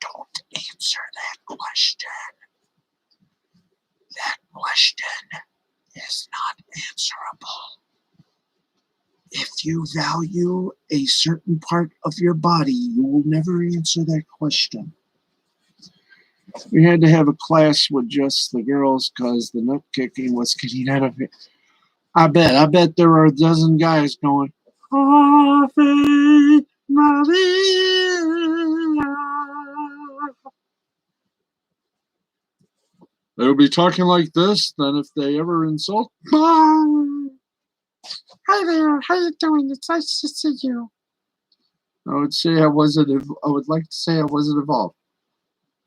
Don't answer that question. That question is not answerable. If you value a certain part of your body, you will never answer that question. We had to have a class with just the girls because the nut kicking was getting out of it. I bet there are a dozen guys going, Ave Maria. They'll be talking like this, then if they ever insult, Mom. Hi there, how you doing? It's nice to see you. I would like to say I wasn't involved.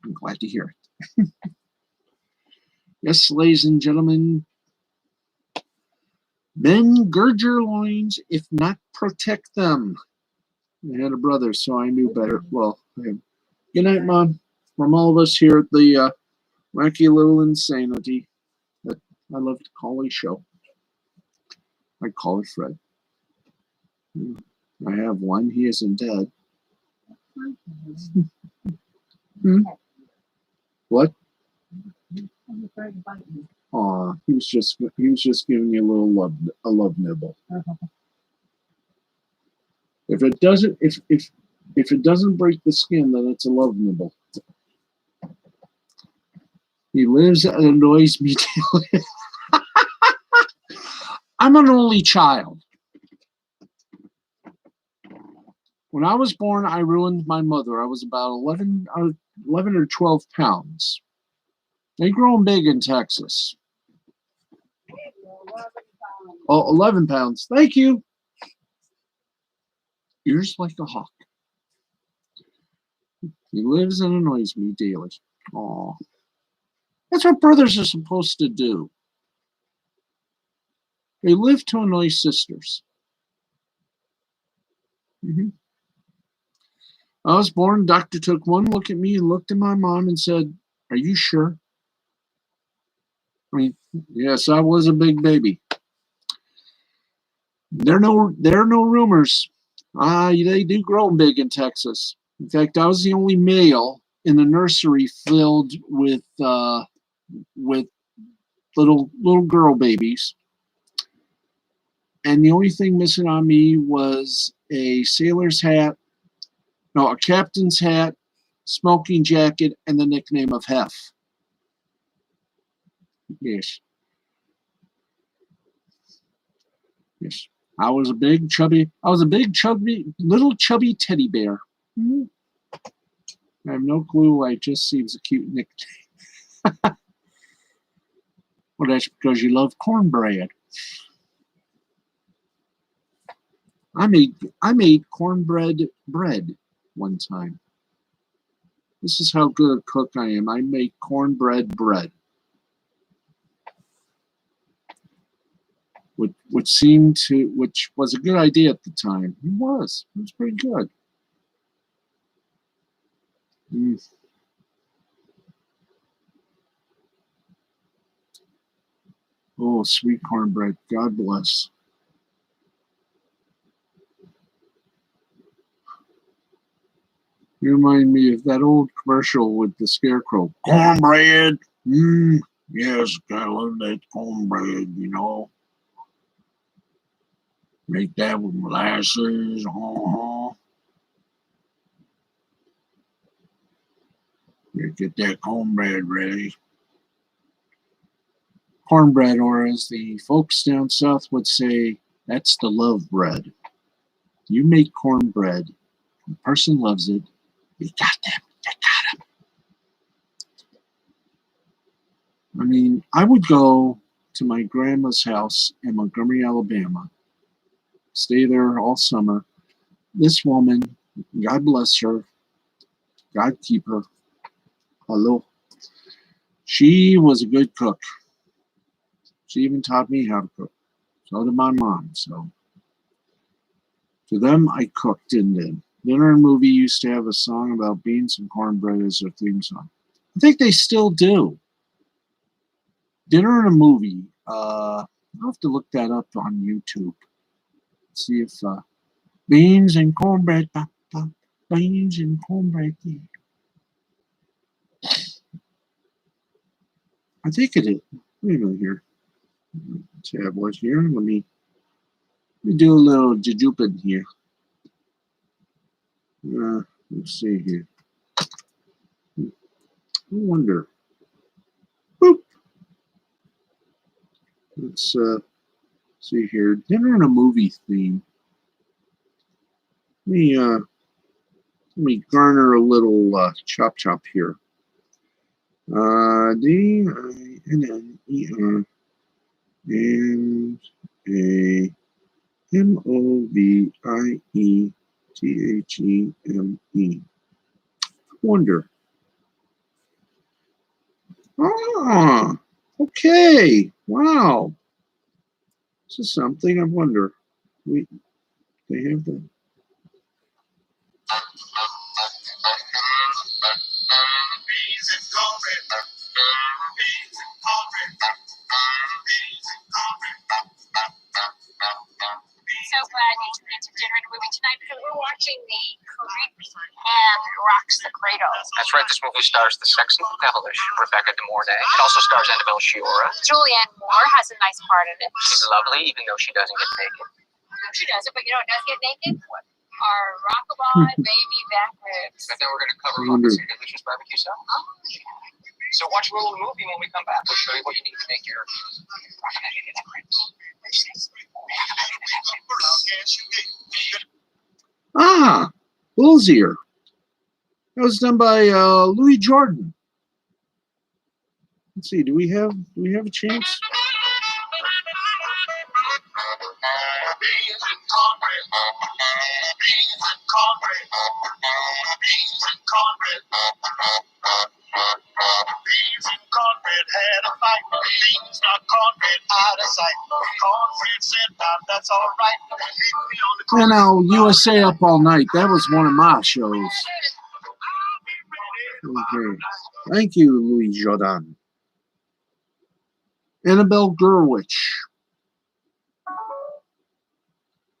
I'm glad to hear it. Yes, ladies and gentlemen, men, gird your loins, if not protect them. I had a brother, so I knew better. Well, good night, Mom. From all of us here at the Wacky Little Insanity that I love to call a show. I call it Fred. I have one. He isn't dead. Hmm? What? Aw, he was just giving you a love nibble. If it doesn't break the skin, then it's a love nibble. He lives and annoys me daily. I'm an only child. When I was born, I ruined my mother. I was about 11 or 12 pounds. They grow 'em big in Texas. Oh, 11 pounds. Thank you. Ears like a hawk. He lives and annoys me daily. Aw. That's what brothers are supposed to do. They live to annoy sisters. Mm-hmm. I was born, doctor took one look at me and looked at my mom and said, "Are you sure?" I mean, yes, I was a big baby. There are no rumors. They do grow big in Texas. In fact, I was the only male in the nursery filled with little girl babies. And the only thing missing on me was a sailor's hat, no, a captain's hat, smoking jacket, and the nickname of Hef. Yes. Yes. I was a big chubby little chubby teddy bear. Mm-hmm. I have no clue why it just seems a cute nickname. Well, that's because you love cornbread. I made cornbread bread one time. This is how good a cook I am. I make cornbread bread. Which was a good idea at the time. It was pretty good. Mm. Oh, sweet cornbread. God bless. You remind me of that old commercial with the scarecrow. Cornbread. Yes, I love that cornbread, Make that with molasses. You get that cornbread ready. Cornbread, or as the folks down south would say, that's the love bread. You make cornbread, the person loves it, you got them. You got them. I mean, I would go to my grandma's house in Montgomery, Alabama, stay there all summer. This woman, God bless her, God keep her. Hello. She was a good cook. She even taught me how to cook. So did my mom. So to them, I cooked. And Dinner and Movie used to have a song about beans and cornbread as their theme song. I think they still do. Dinner and a Movie. I'll have to look that up on YouTube. See if beans and cornbread. Beans and cornbread. I think it is. Wait a minute here. Tablet here. Let me do a little jujupin here. Let's see here. I wonder. Boop. Let's see here. Dinner and a Movie theme. Let me garner a little chop here. DINNER and a MOVIETHEME. Wonder. Ah, okay. Wow. This is something. I wonder. They have the. So glad you tuned into Dinner and a Movie tonight because we're watching the creepy Hand Rocks the Cradle. That's right. This movie stars the sexy and devilish Rebecca De Mornay. It also stars Annabelle Shiora. Julianne Moore has a nice part in it. She's lovely, even though she doesn't get naked. She doesn't, but you know what does get naked? Our rockabye baby back ribs. But then we're going to cover up with some delicious barbecue sauce. Oh, yeah. So watch a little movie when we come back. We'll show you what you need to make your ribs. Ah, Bull's Ear. That was done by Louis Jordan. Let's see. Do we have a chance? Had a fight. Beans not cornbread out of sight. Cornbread said, that's all right. And now USA Up All Night. That was one of my shows. Okay. Thank you, Louis Jordan. Annabelle Gurwitch.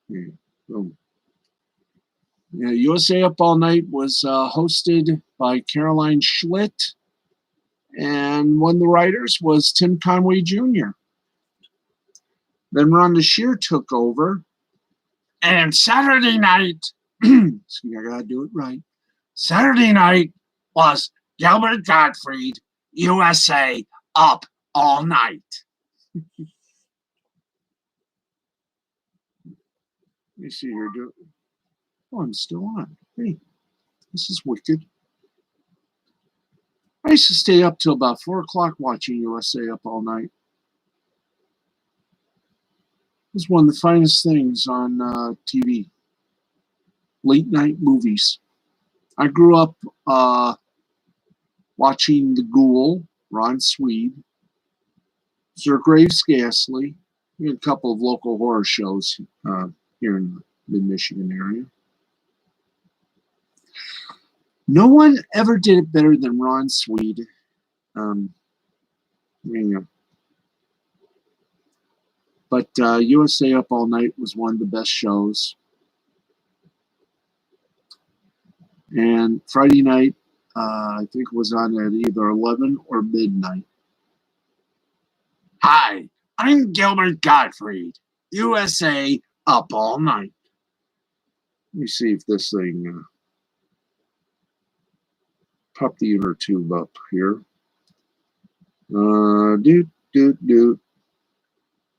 Yeah. Yeah, USA Up All Night was hosted by Caroline Schlitt, and one of the writers was Tim Conway Jr. Then Rhonda Shear took over, and Saturday night, see, I gotta do it right. Saturday night was Gilbert Gottfried, USA Up All Night. Let me see here. Oh, I'm still on. Hey, this is wicked. I used to stay up till about 4 o'clock watching USA Up All Night. It was one of the finest things on TV. Late night movies. I grew up watching The Ghoul, Ron Swede, Sir Graves Ghastly. We had a couple of local horror shows here in the mid-Michigan area. No one ever did it better than Ron Swede. Yeah. But USA Up All Night was one of the best shows. And Friday night, I think it was on at either 11 or midnight. Hi, I'm Gilbert Gottfried, USA Up All Night. Let me see if this thing pop the inner tube up here. Doot, doot, doot.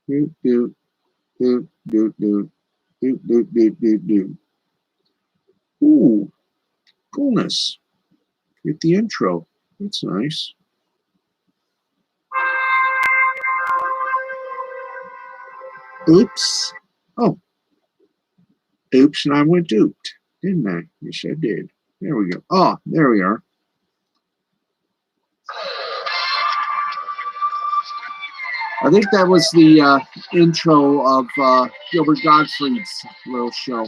Doot, doot, doot, doot, doot. Doot, doot, doot, doot, doot. Ooh, coolness. Get the intro. That's nice. Oops. Oh. Oops, and I went duped, didn't I? Yes, I did. There we go. Oh, there we are. I think that was the intro of Gilbert Gottfried's little show.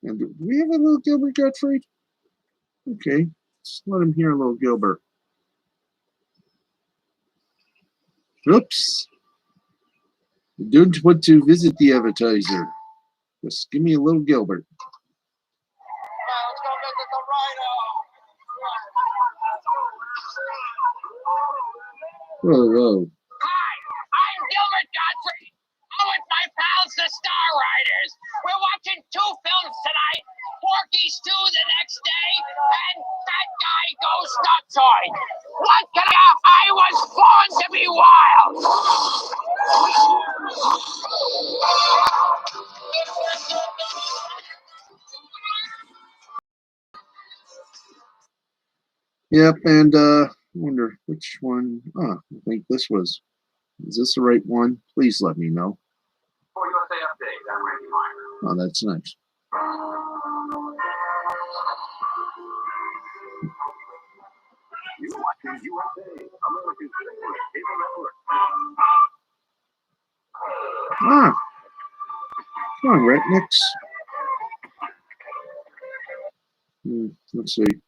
And do we have a little Gilbert Gottfried? Okay, let's let him hear a little Gilbert. Oops. Don't want to visit the advertiser. Just give me a little Gilbert. Let's go visit the rhino. Whoa, whoa. Hi, I'm Gilbert Gottfried. I'm with my pals, the Star Riders. We're watching 2 films tonight. Porky's 2 the next day, and That Guy Goes Nutsoid. What can I was born to be wild. Yep, and I wonder which one. I think this was. Is this the right one? Please let me know. For USA Update, I'm Randy Meyer. Oh, that's nice. Ah, come on, Retniks. Let's see. Give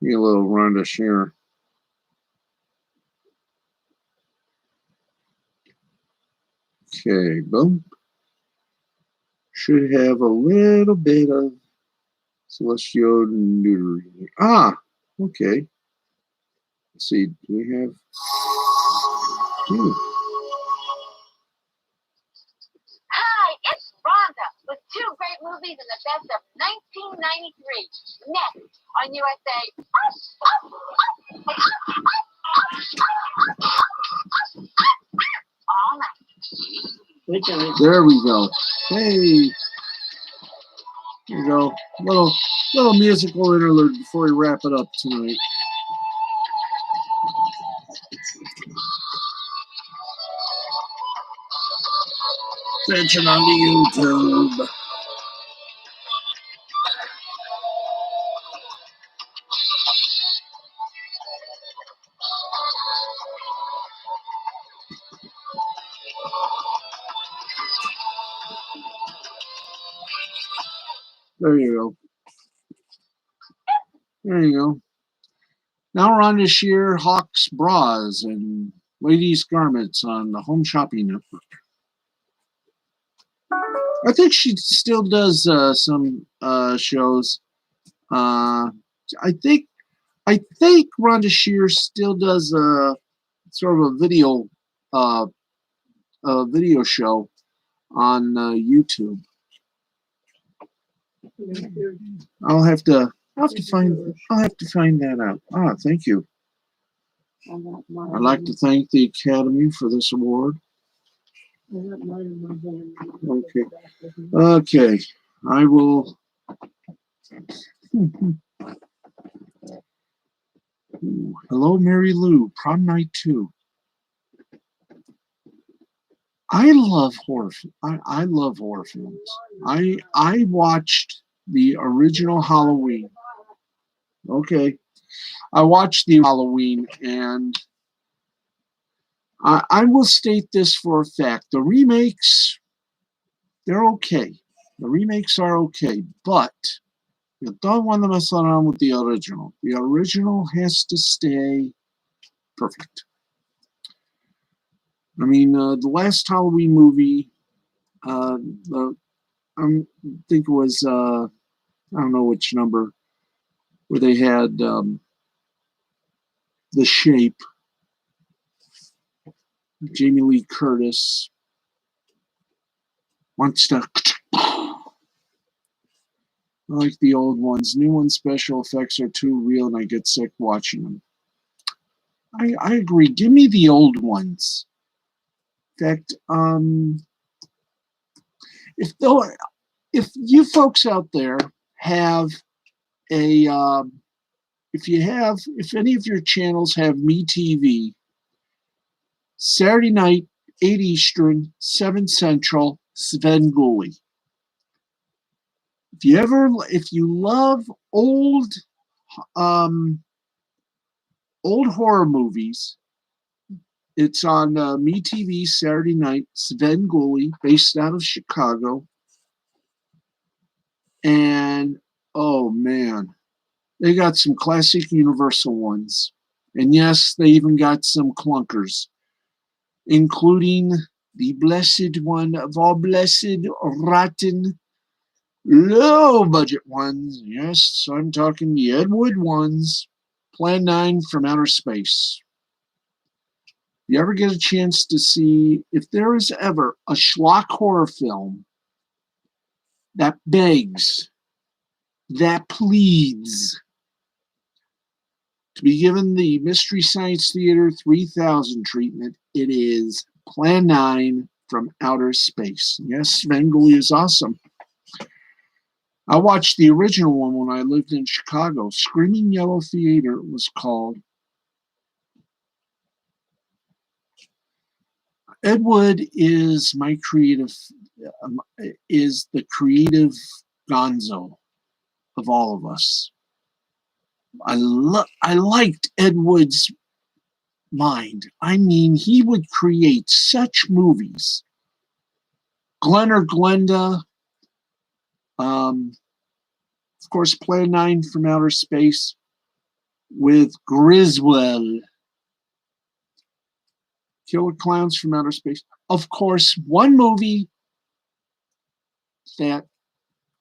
me a little Rhonda Shear. Okay, boom. Should have a little bit of celestial neutering. Ah, okay. Let's see. Do we have? Hi, it's Rhonda with two great movies and the best of 1993. Next on USA. All night. There we go. Hey. There we go. Little musical interlude before we wrap it up tonight. Attention on the YouTube. There you go. There you go. Now we're on to Sheer Hawks Bras and Ladies Garments on the Home Shopping Network. I think she still does some shows. I think Rhonda Shear still does sort of a video show on YouTube. I'll have to find that out. Ah, thank you. I'd like to thank the Academy for this award. Okay. I will. Hello, Mary Lou. Prom night 2. I love horror. I love horror films. I watched the original Halloween. Okay, I watched the Halloween, and I will state this for a fact: the remakes, they're okay. The remakes are okay, but you don't want to mess around with the original. The original has to stay perfect. I mean, the last Halloween movie, I think it was, I don't know which number, where they had The Shape, Jamie Lee Curtis, wants to. I like the old ones. New ones, special effects are too real, and I get sick watching them. I agree. Give me the old ones. In fact, if you folks out there have a if any of your channels have MeTV, Saturday night, 8 Eastern, 7 Central, Svengoolie. If you love old horror movies, it's on MeTV Saturday night, Svengoolie, based out of Chicago. And oh man, they got some classic Universal ones. And yes, they even got some clunkers, including the blessed one of all blessed, rotten, low budget ones. Yes, I'm talking the Ed Wood ones. Plan 9 from Outer Space. If you ever get a chance to see, if there is ever a schlock horror film that begs, that pleads to be given the Mystery Science Theater 3000 treatment, it is Plan 9 from Outer Space. Yes, Svengoolie is awesome. I watched the original one when I lived in Chicago. Screaming Yellow Theater it was called. Ed Wood is the creative gonzo of all of us. I liked Ed Wood's mind. I mean, he would create such movies. Glenn or Glenda, of course, Plan 9 from Outer Space with Griswold. Killer Clowns from Outer Space. Of course, one movie that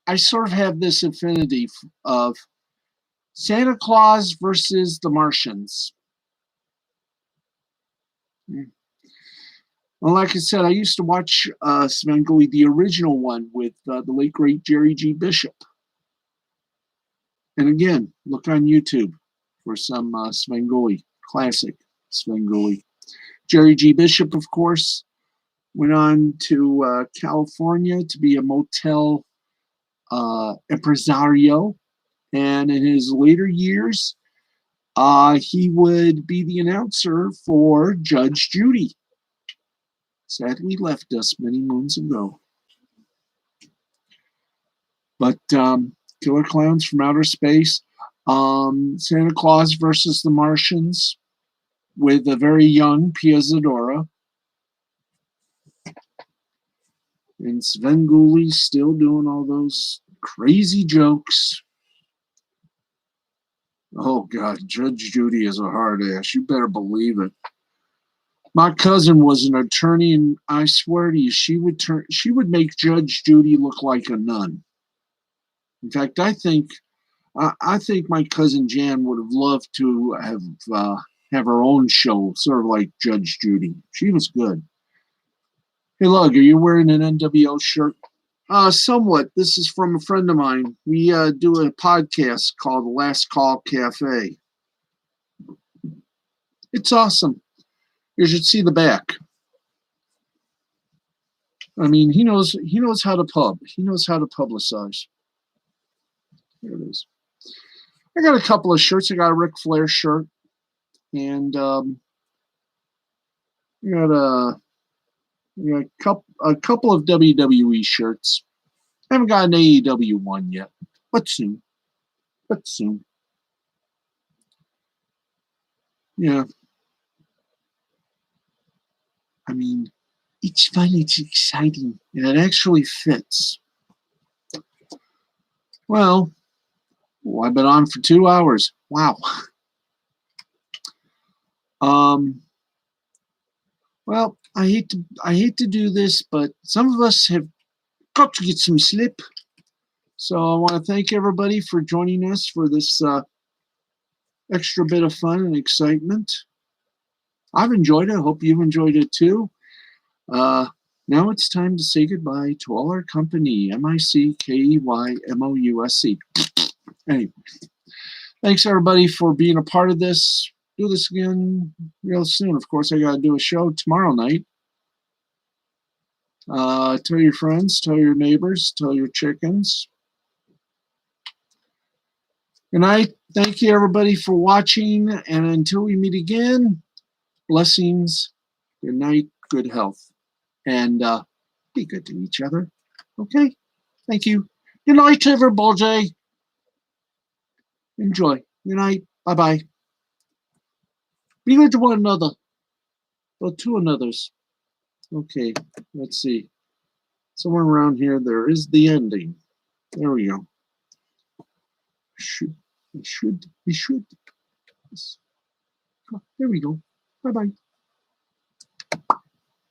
I sort of have this affinity of Santa Claus versus the Martians. Well, like I said, I used to watch Svengoolie, the original one with the late great Jerry G. Bishop. And again, look on YouTube for some Svengoolie, classic Svengoolie. Jerry G. Bishop, of course, went on to California to be a motel impresario. And in his later years, he would be the announcer for Judge Judy. Sadly left us many moons ago. But Killer Clowns from Outer Space, Santa Claus versus the Martians with a very young Pia Zadora. And Svengoolie still doing all those crazy jokes. Oh, God, Judge Judy is a hard ass. You better believe it. My cousin was an attorney, and I swear to you, she would make Judge Judy look like a nun. In fact, I think my cousin Jan would have loved to have her own show, sort of like Judge Judy. She was good. Hey, Lug, are you wearing an NWO shirt? Somewhat. This is from a friend of mine. We do a podcast called The Last Call Cafe. It's awesome. You should see the back. I mean, he knows how to pub. He knows how to publicize. There it is. I got a couple of shirts. I got a Ric Flair shirt, and I got a couple of WWE shirts. I haven't got an AEW one yet, but soon. Yeah. I mean, it's fun, it's exciting, and it actually fits. Well, I've been on for 2 hours. Wow. Well, I hate to do this, but some of us have got to get some sleep. So I want to thank everybody for joining us for this extra bit of fun and excitement. I've enjoyed it. I hope you've enjoyed it too. Now it's time to say goodbye to all our company, MICKEYMOUSC. Anyway, thanks everybody for being a part of this. Do this again real soon. Of course, I got to do a show tomorrow night. Tell your friends, tell your neighbors, tell your chickens. Good night. Thank you everybody for watching. And until we meet again, blessings, good night, good health. And be good to each other. Okay? Thank you. Good night, everybody. Enjoy. Good night. Bye-bye. Be good to one another. Or to another's. Okay, let's see. Somewhere around here, there is the ending. There we go. It should. Yes. There we go. Bye-bye.